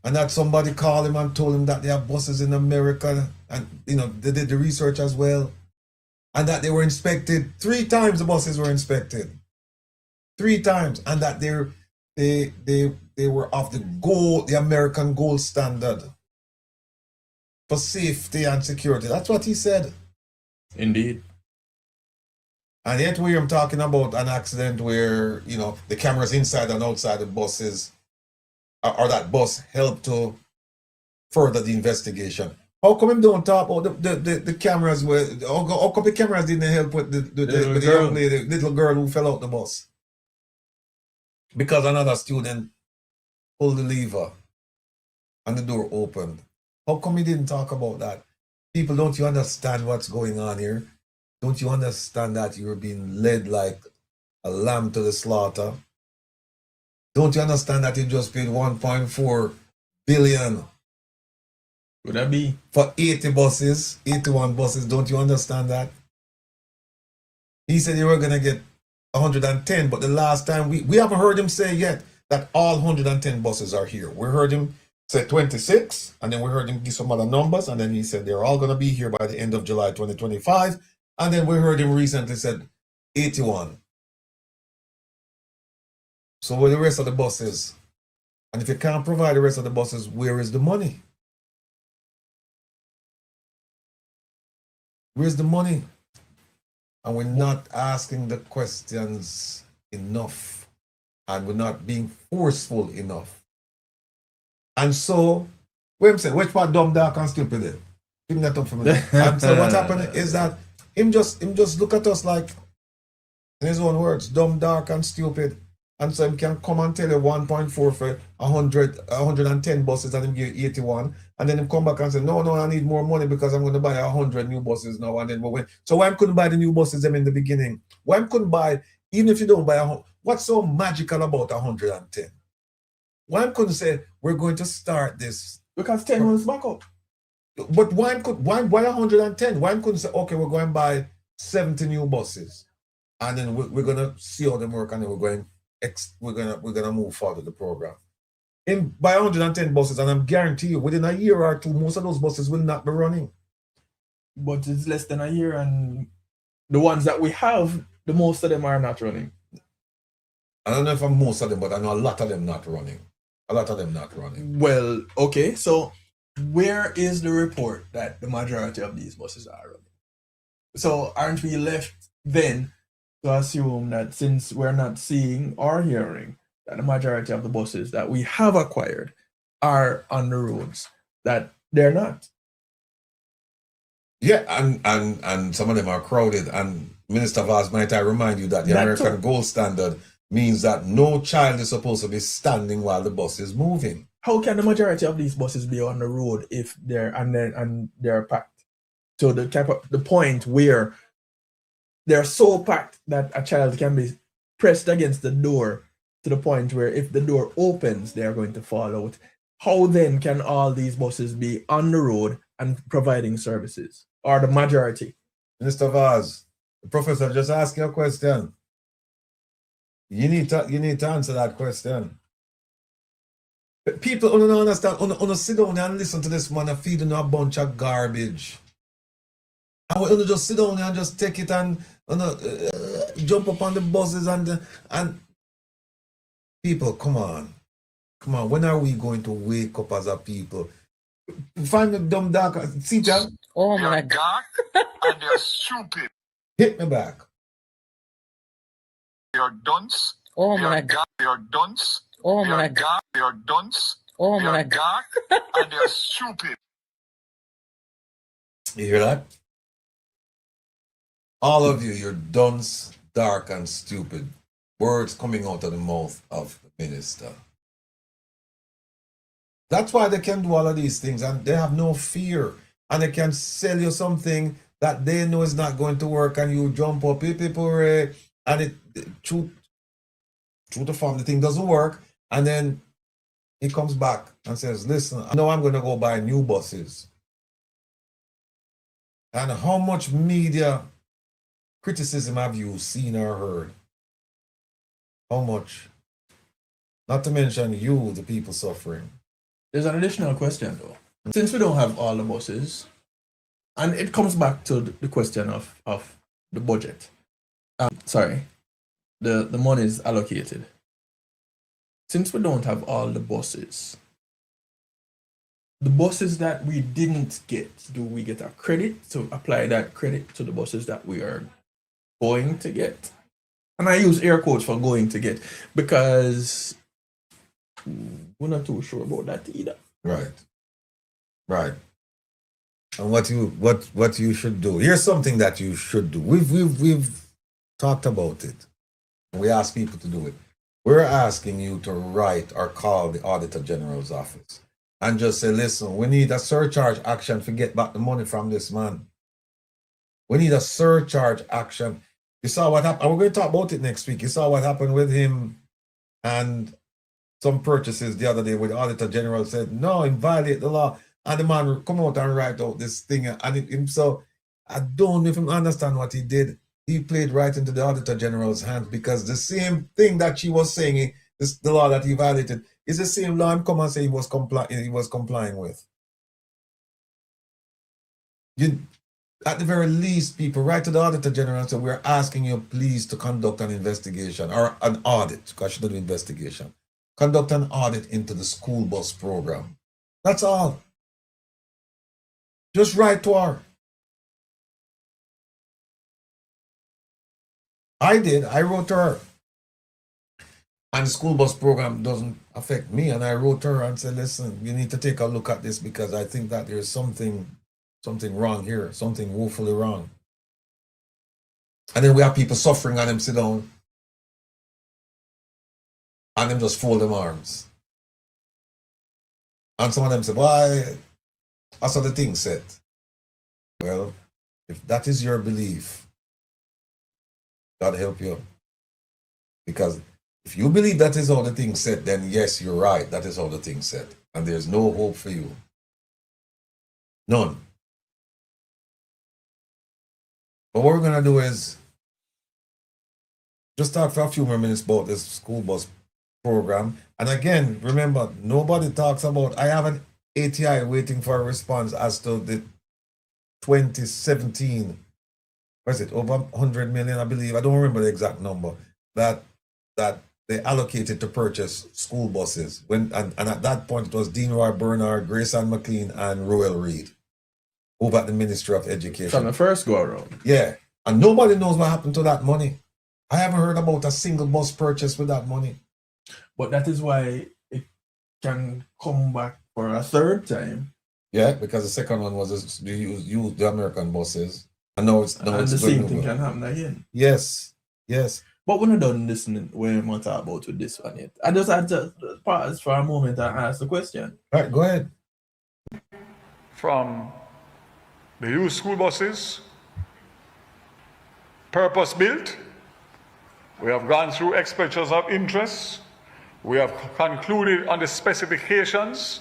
S2: and that somebody called him and told him that they have buses in America, and, you know, they did the research as well, and that they were inspected 3 times. The buses were inspected 3 times, and that they were of the American gold standard for safety and security. That's what he said.
S3: Indeed.
S2: And yet we are talking about an accident where, you know, the cameras inside and outside the buses, or that bus, helped to further the investigation. How come him don't talk about the cameras? How come the cameras didn't help with the young lady, little girl who fell out the bus? Because another student pulled the lever and the door opened. How come he didn't talk about that? People, don't you understand what's going on here? Don't you understand that you're being led like a lamb to the slaughter? Don't you understand that you just paid 1.4 billion?
S3: Would that be?
S2: For 80 buses, 81 buses. Don't you understand that? He said you were going to get 110, but the last time, we haven't heard him say yet that all 110 buses are here. We heard him say 26, and then we heard him give some other numbers, and then he said they're all going to be here by the end of July 2025. And then we heard him recently said 81. So where the rest of the buses? And if you can't provide the rest of the buses, where is the money? Where's the money? And we're not asking the questions enough. And we're not being forceful enough. And so, wait a second, which part dumb, dark, and stupid is? Give me that up for me. And so what happened is that him just look at us like, in his own words, dumb, dark, and stupid. And so he can come and tell you 1.4 for 110 buses and him give you 81. And then him come back and say, no, I need more money because I'm going to buy 100 new buses now. And then we went. So why I couldn't buy the new buses them in the beginning? Why I couldn't buy, even if you don't buy 100, what's so magical about 110? Why I couldn't say, we're going to start this?
S3: Because 10 months back up.
S2: But why 110? Why couldn't say, okay, we're going to buy 70 new buses. And then we're going to see how them work and then we're gonna move forward the program. In by 110 buses, and I'm guarantee you within a year or two, most of those buses will not be running.
S3: But it's less than a year, and the ones that we have, the most of them are not running.
S2: I don't know if I'm most of them, but I know a lot of them not running. Well,
S3: okay, so where is the report that the majority of these buses are running? So aren't we left then to assume that since we're not seeing or hearing that the majority of the buses that we have acquired are on the roads, that they're not?
S2: Yeah, and some of them are crowded. And Minister Vaz, might I remind you that the American gold standard means that no child is supposed to be standing while the bus is moving.
S3: How can the majority of these buses be on the road if they're packed? So the point where they're so packed that a child can be pressed against the door to the point where if the door opens, they're going to fall out. How then can all these buses be on the road and providing services, or the majority?
S2: Mr. Vaz, the professor just asked you a question. You need to answer that question. People don't understand. On sit down and listen to this man feeding a bunch of garbage. I will just sit down and just take it and jump up on the buses and people, come on. When are we going to wake up as a people? Find the dumb dark. See, John?
S5: Oh my God.
S4: Dark and they're stupid.
S2: Hit me back.
S4: They're dunce.
S5: Oh my God.
S4: They're dunce.
S5: Oh my God.
S4: They're dunce.
S5: Oh my God.
S4: Dark and they're stupid.
S2: You hear that? All of you, you're dunce, dark, and stupid. Words coming out of the mouth of the minister. That's why they can do all of these things, and they have no fear. And they can sell you something that they know is not going to work, and you jump up, and it true to form, the thing doesn't work, and then he comes back and says, listen, I know I'm going to go buy new buses. And how much media criticism have you seen or heard? How much? Not to mention you, the people suffering.
S3: There's an additional question though. Since we don't have all the buses, and it comes back to the question of the budget. The money is allocated. Since we don't have all the buses that we didn't get, do we get a credit to apply that credit to the buses that we are going to get? And I use air quotes for going to get because we're not too sure about that either.
S2: Right. And what you should do. Here's something that you should do. We've talked about it. We ask people to do it. We're asking you to write or call the Auditor General's office and just say, listen, we need a surcharge action to get back the money from this man. We need a surcharge action. You saw what happened. We're going to talk about it next week. You saw what happened with him and some purchases the other day where the Auditor General said, no, he violated the law. And the man come out and write out this thing. And so I don't know if you understand what he did. He played right into the Auditor General's hands because the same thing that she was saying, the law that he violated, is the same law and come and say he was complying with. At the very least, people write to the Auditor General and say, we're asking you please to conduct an investigation or an audit, because she did an investigation. Conduct an audit into the school bus program. That's all. Just write to her. I did. I wrote to her. And the school bus program doesn't affect me. And I wrote to her and said, listen, you need to take a look at this because I think that there's something wrong here, something woefully wrong. And then we have people suffering and them sit down and them just fold them arms. And some of them say, why? That's what the thing said. Well, if that is your belief, God help you. Because if you believe that is how the thing said, then yes, you're right. That is how the thing said. And there's no hope for you. None. But what we're going to do is just talk for a few more minutes about this school bus program. And again, remember, nobody talks about, I have an ATI waiting for a response as to the 2017, what is it, over 100 million, I believe. I don't remember the exact number that they allocated to purchase school buses. And at that point, it was Dean Roy Bernard, Grace Ann McLean, and Royal Reed over at the Ministry of Education.
S3: From the first go around.
S2: Yeah. And nobody knows what happened to that money. I haven't heard about a single bus purchase with that money.
S3: But that is why it can come back for a third time.
S2: Yeah, because the second one was the American buses. And now it's
S3: and the same thing can happen again.
S2: Yes. Yes.
S3: But we're not done listening when we want to talk about with this one yet. I just had to pause for a moment and ask the question.
S2: All right, go ahead.
S4: From the used school buses, purpose built. We have gone through expenditures of interest. We have concluded on the specifications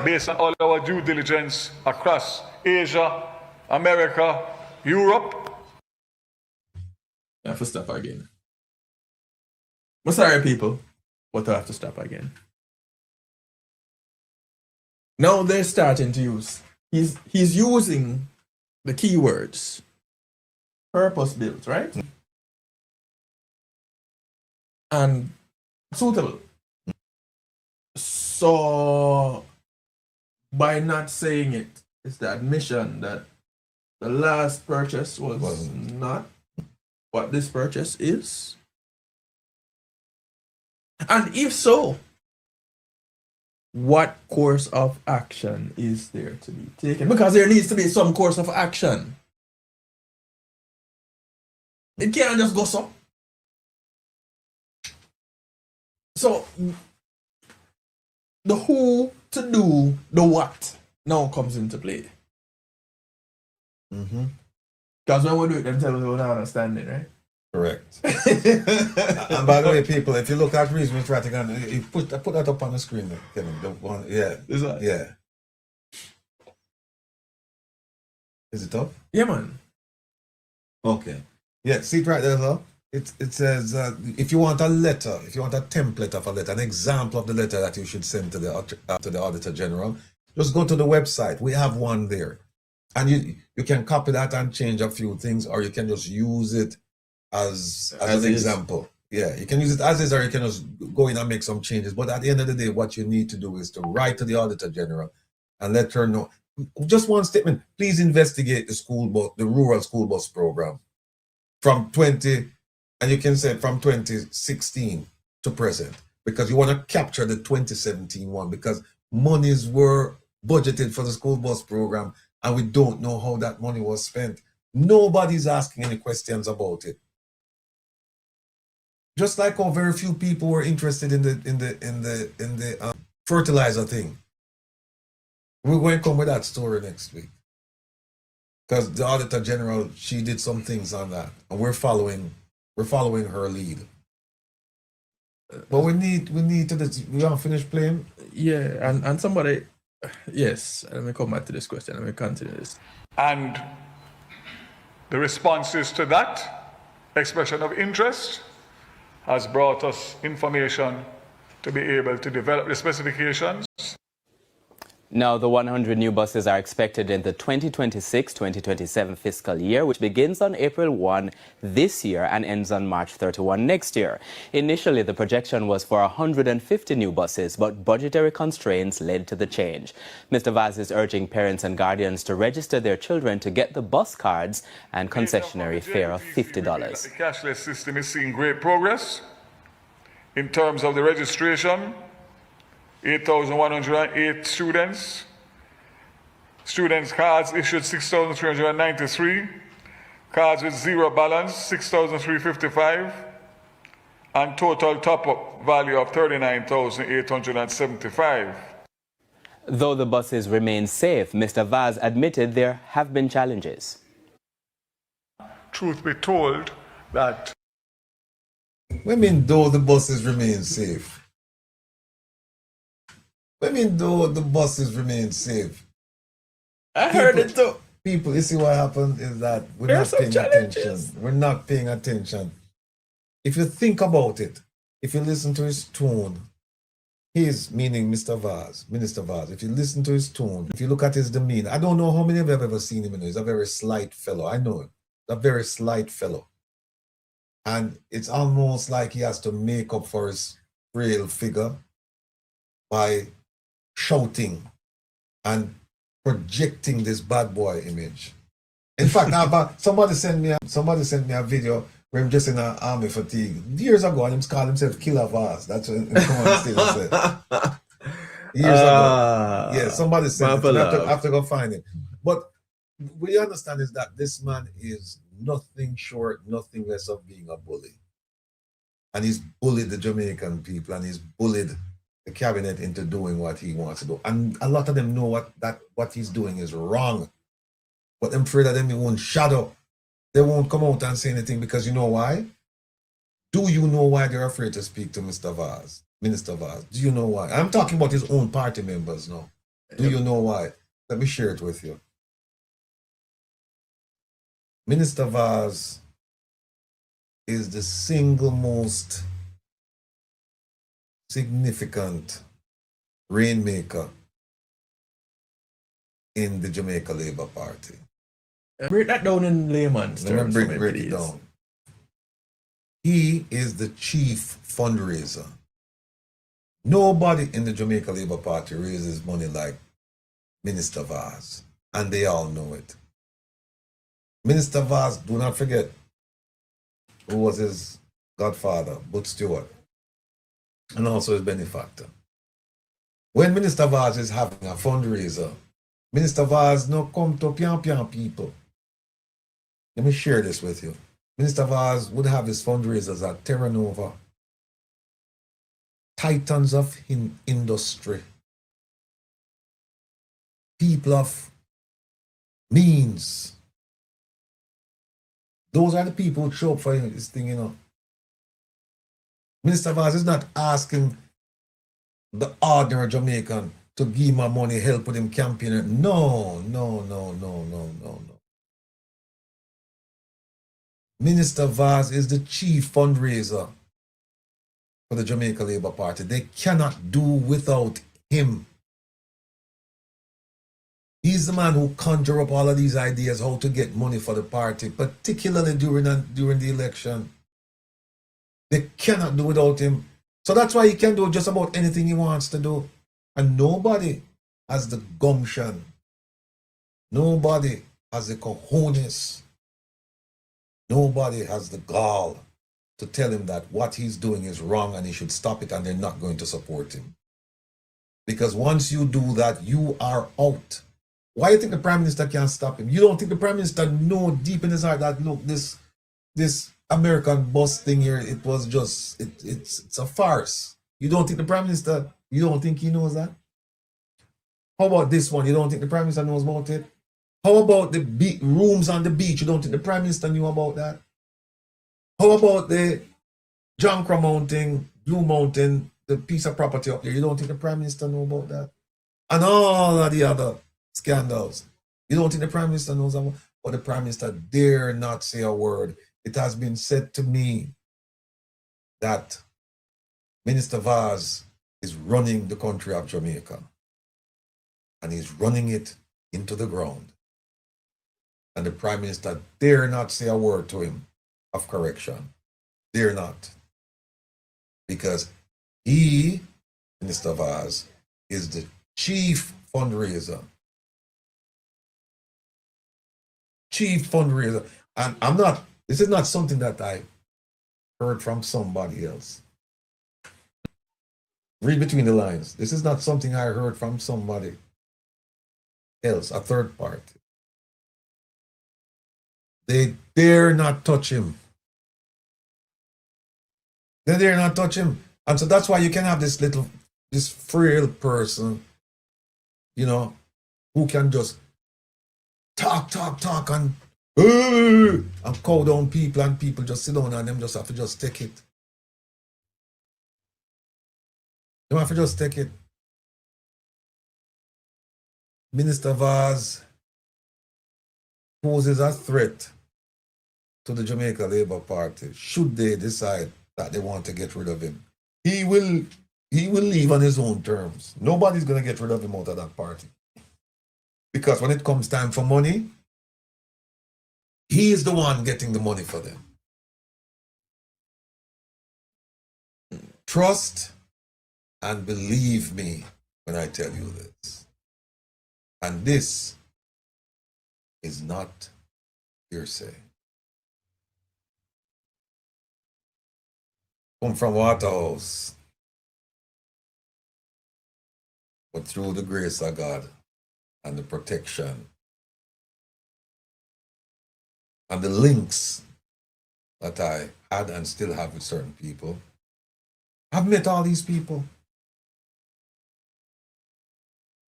S4: based on all our due diligence across Asia, America, Europe.
S3: I have to stop again. I'm sorry, people, but I have to stop again. Now they're starting to use. He's using the keywords. Purpose built, right? And suitable. So by not saying it, it's the admission that the last purchase was not what this purchase is. And if so, what course of action is there to be taken? Because there needs to be some course of action. It can't just go so. So, the who to do the what now comes into play. Because when we do it, them tell us we don't understand it, right?
S2: Correct. And by the way, people, if you look at Reason with Rattigan, you put that up on the screen, there, Kevin. The one, yeah.
S3: Is that?
S2: Yeah. Is it up?
S3: Yeah, man.
S2: Okay. Yeah, see it right there, though? It says, if you want a letter, if you want a template of a letter, an example of the letter that you should send to the Auditor General, just go to the website. We have one there. And you can copy that and change a few things, or you can just use it as an example. Yeah, you can use it as is, or you can just go in and make some changes. But at the end of the day, what you need to do is to write to the Auditor General and let her know. Just one statement. Please investigate the rural school bus program from 2016 to present, because you want to capture the 2017 one, because monies were budgeted for the school bus program and we don't know how that money was spent. Nobody's asking any questions about it. Just like how very few people were interested in the fertilizer thing. We're going to come with that story next week, because the Auditor General, she did some things on that, and we're following her lead. But we want to finish playing.
S3: Yeah, and somebody, yes. Let me come back to this question. Let me continue this.
S4: And the responses to that expression of interest has brought us information to be able to develop the specifications.
S6: Now, the 100 new buses are expected in the 2026-2027 fiscal year, which begins on April 1 this year and ends on March 31 next year. Initially, the projection was for 150 new buses, but budgetary constraints led to the change. Mr. Vaz is urging parents and guardians to register their children to get the bus cards and concessionary fare of $50.
S4: The cashless system is seeing great progress in terms of the registration. 8,108 students. Students' cards issued 6,393. Cards with zero balance, 6,355. And total top-up value of 39,875.
S6: Though the buses remain safe, Mr. Vaz admitted there have been challenges.
S4: Truth be told, that
S2: I mean, though the buses remain safe. I mean, though the buses remain safe.
S3: I heard it too.
S2: People, you see what happened is that we're
S3: There's
S2: not paying
S3: some
S2: attention.
S3: challenges.
S2: We're not paying attention. If you think about it, if you listen to his tone, his meaning Mr. Vaz, Minister Vaz, if you listen to his tone, if you look at his demeanor, I don't know how many of you have ever seen him. He's a very slight fellow. I know him. A very slight fellow. And it's almost like he has to make up for his frail figure by shouting and projecting this bad boy image. In fact, somebody sent me a video where him just in an army fatigue years ago, and him called himself Killer Vaz. That's what him come on the stage and said. Years ago. Yeah, somebody said it. I have to go find it. But what you understand is that this man is nothing short, nothing less of being a bully. And he's bullied the Jamaican people, and he's bullied the cabinet into doing what he wants to do. And a lot of them know what he's doing is wrong. But I'm afraid of them in one shadow. They won't come out and say anything, because you know why? Do you know why they're afraid to speak to Mr. Vaz, Minister Vaz? Do you know why? I'm talking about his own party members now. Do you know why? Let me share it with you. Minister Vaz is the single most significant rainmaker in the Jamaica Labour Party.
S3: Break that down in layman's
S2: Let
S3: terms.
S2: me break it down. He is the chief fundraiser. Nobody in the Jamaica Labour Party raises money like Minister Vaz, and they all know it. Minister Vaz, do not forget who was his godfather, Butch Stewart, and also his benefactor. When Minister Vaz is having a fundraiser, Minister Vaz no come to pian people. Let me share this with you. Minister Vaz would have his fundraisers at Terra Nova, titans of industry, people of means. Those are the people who show up for this thing, you know. Minister Vaz is not asking the ordinary Jamaican to give him money, help with him campaigning. No. Minister Vaz is the chief fundraiser for the Jamaica Labour Party. They cannot do without him. He's the man who conjure up all of these ideas how to get money for the party, particularly during the election. They cannot do without him. So that's why he can do just about anything he wants to do. And nobody has the gumption. Nobody has the cojones. Nobody has the gall to tell him that what he's doing is wrong and he should stop it, and they're not going to support him. Because once you do that, you are out. Why do you think the Prime Minister can't stop him? You don't think the Prime Minister knows deep in his heart that, look, this American bus thing here, it was just, it's a farce. You don't think the Prime Minister, you don't think he knows that? How about this one? You don't think the Prime Minister knows about it? How about the rooms on the beach? You don't think the Prime Minister knew about that? How about the John Crow Mountain, Blue Mountain, the piece of property up there? You don't think the Prime Minister knew about that? And all of the other scandals. You don't think the Prime Minister knows about? But the Prime Minister dare not say a word. It has been said to me that Minister Vaz is running the country of Jamaica. and he's running it into the ground. And the Prime Minister dare not say a word to him of correction. Dare not. Because he, Minister Vaz, is the chief fundraiser. Chief fundraiser. And this is not something that I heard from somebody else. Read between the lines. This is not something I heard from somebody else, a third party. They dare not touch him. They dare not touch him. And so that's why you can have this frail person, you know, who can just talk and cow down people, and people just sit down and them just have to just take it. They have to just take it. Minister Vaz poses a threat to the Jamaica Labour Party should they decide that they want to get rid of him. He will leave on his own terms. Nobody's going to get rid of him out of that party. Because when it comes time for money, he is the one getting the money for them. Trust and believe me when I tell you this. And this is not hearsay. Come from Waterhouse, but through the grace of God and the protection and the links that I had and still have with certain people, I've met all these people.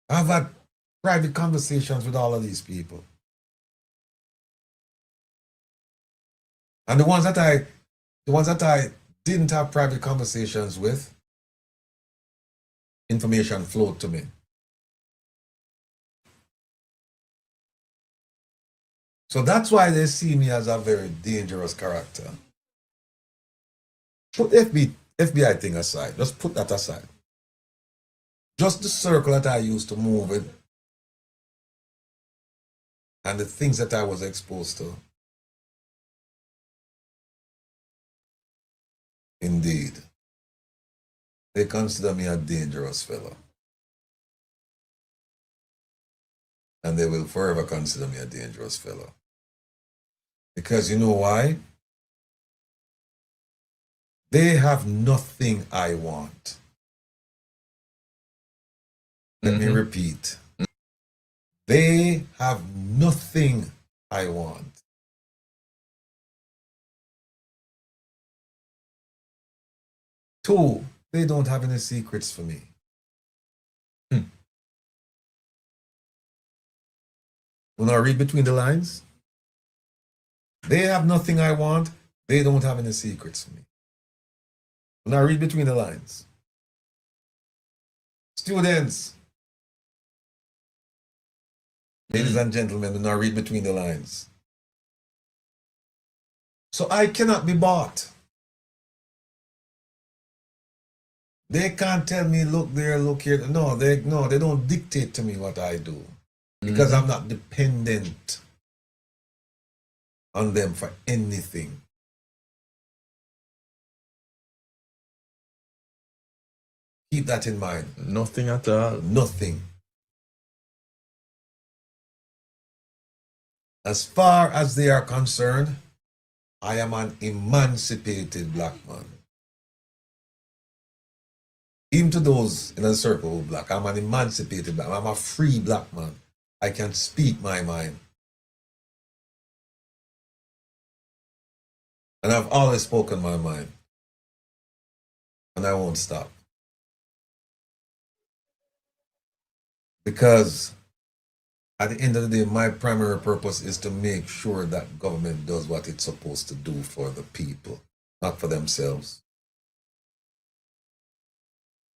S2: I've had private conversations with all of these people. And the ones that I didn't have private conversations with, information flowed to me. So that's why they see me as a very dangerous character. Put FBI thing aside. Just put that aside. Just the circle that I used to move in and the things that I was exposed to. Indeed, they consider me a dangerous fellow. And they will forever consider me a dangerous fellow. Because you know why? They have nothing I want. Let me repeat. They have nothing I want. Two, they don't have any secrets for me. When I read between the lines, they have nothing I want. They don't have any secrets for me. When I read between the lines. Students, ladies and gentlemen, when I read between the lines. So I cannot be bought. They can't tell me, look there, look here. No, they don't dictate to me what I do. Because I'm not dependent on them for anything. Keep that in mind.
S3: Nothing at all.
S2: Nothing. As far as they are concerned, I am an emancipated black man. Even to those in a circle who black, I'm an emancipated black man. I'm a free black man. I can speak my mind. And I've always spoken my mind. And I won't stop. Because at the end of the day, my primary purpose is to make sure that government does what it's supposed to do for the people, not for themselves.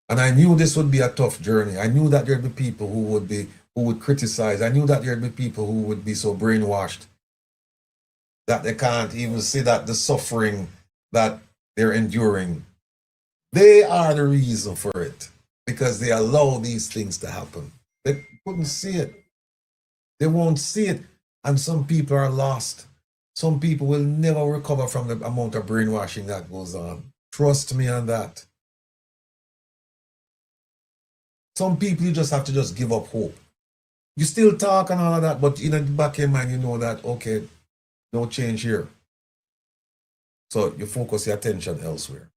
S2: And I knew this would be a tough journey. I knew that there'd be people who would criticize. I knew that there'd be people who would be so brainwashed that they can't even see that the suffering that they're enduring, they are the reason for it, because they allow these things to happen. couldn't see it. They won't see it. And some people are lost. Some people will never recover from the amount of brainwashing that goes on. Trust me on that. Some people you just have to just give up hope. You still talk and all of that, but in the back of your mind, you know that, okay, no change here. So you focus your attention elsewhere.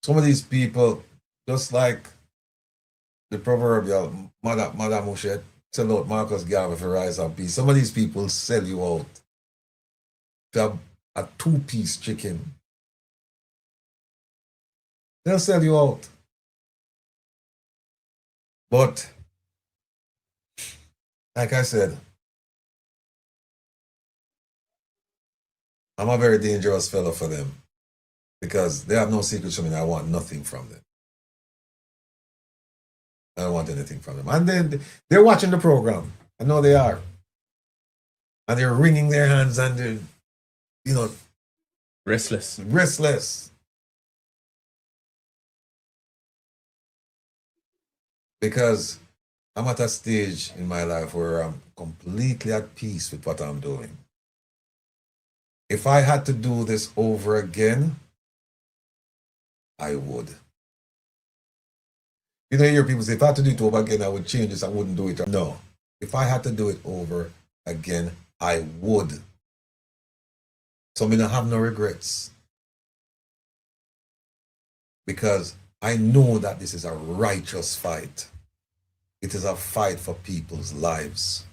S2: Some of these people, just like the proverbial Madame Mouchet, sell out Marcus Garvey for rice and peas. Some of these people sell you out to have a two-piece chicken. They'll sell you out. But, like I said, I'm a very dangerous fellow for them because they have no secrets from me. I want nothing from them. I don't want anything from them. And then they're watching the program. I know they are. And they're wringing their hands and they're, you know, restless. Because I'm at a stage in my life where I'm completely at peace with what I'm doing. If I had to do this over again, I would. You know, you hear people say, if I had to do it over again, I would change this, I wouldn't do it. No. If I had to do it over again, I would. So I don't have no regrets. Because I know that this is a righteous fight. It is a fight for people's lives.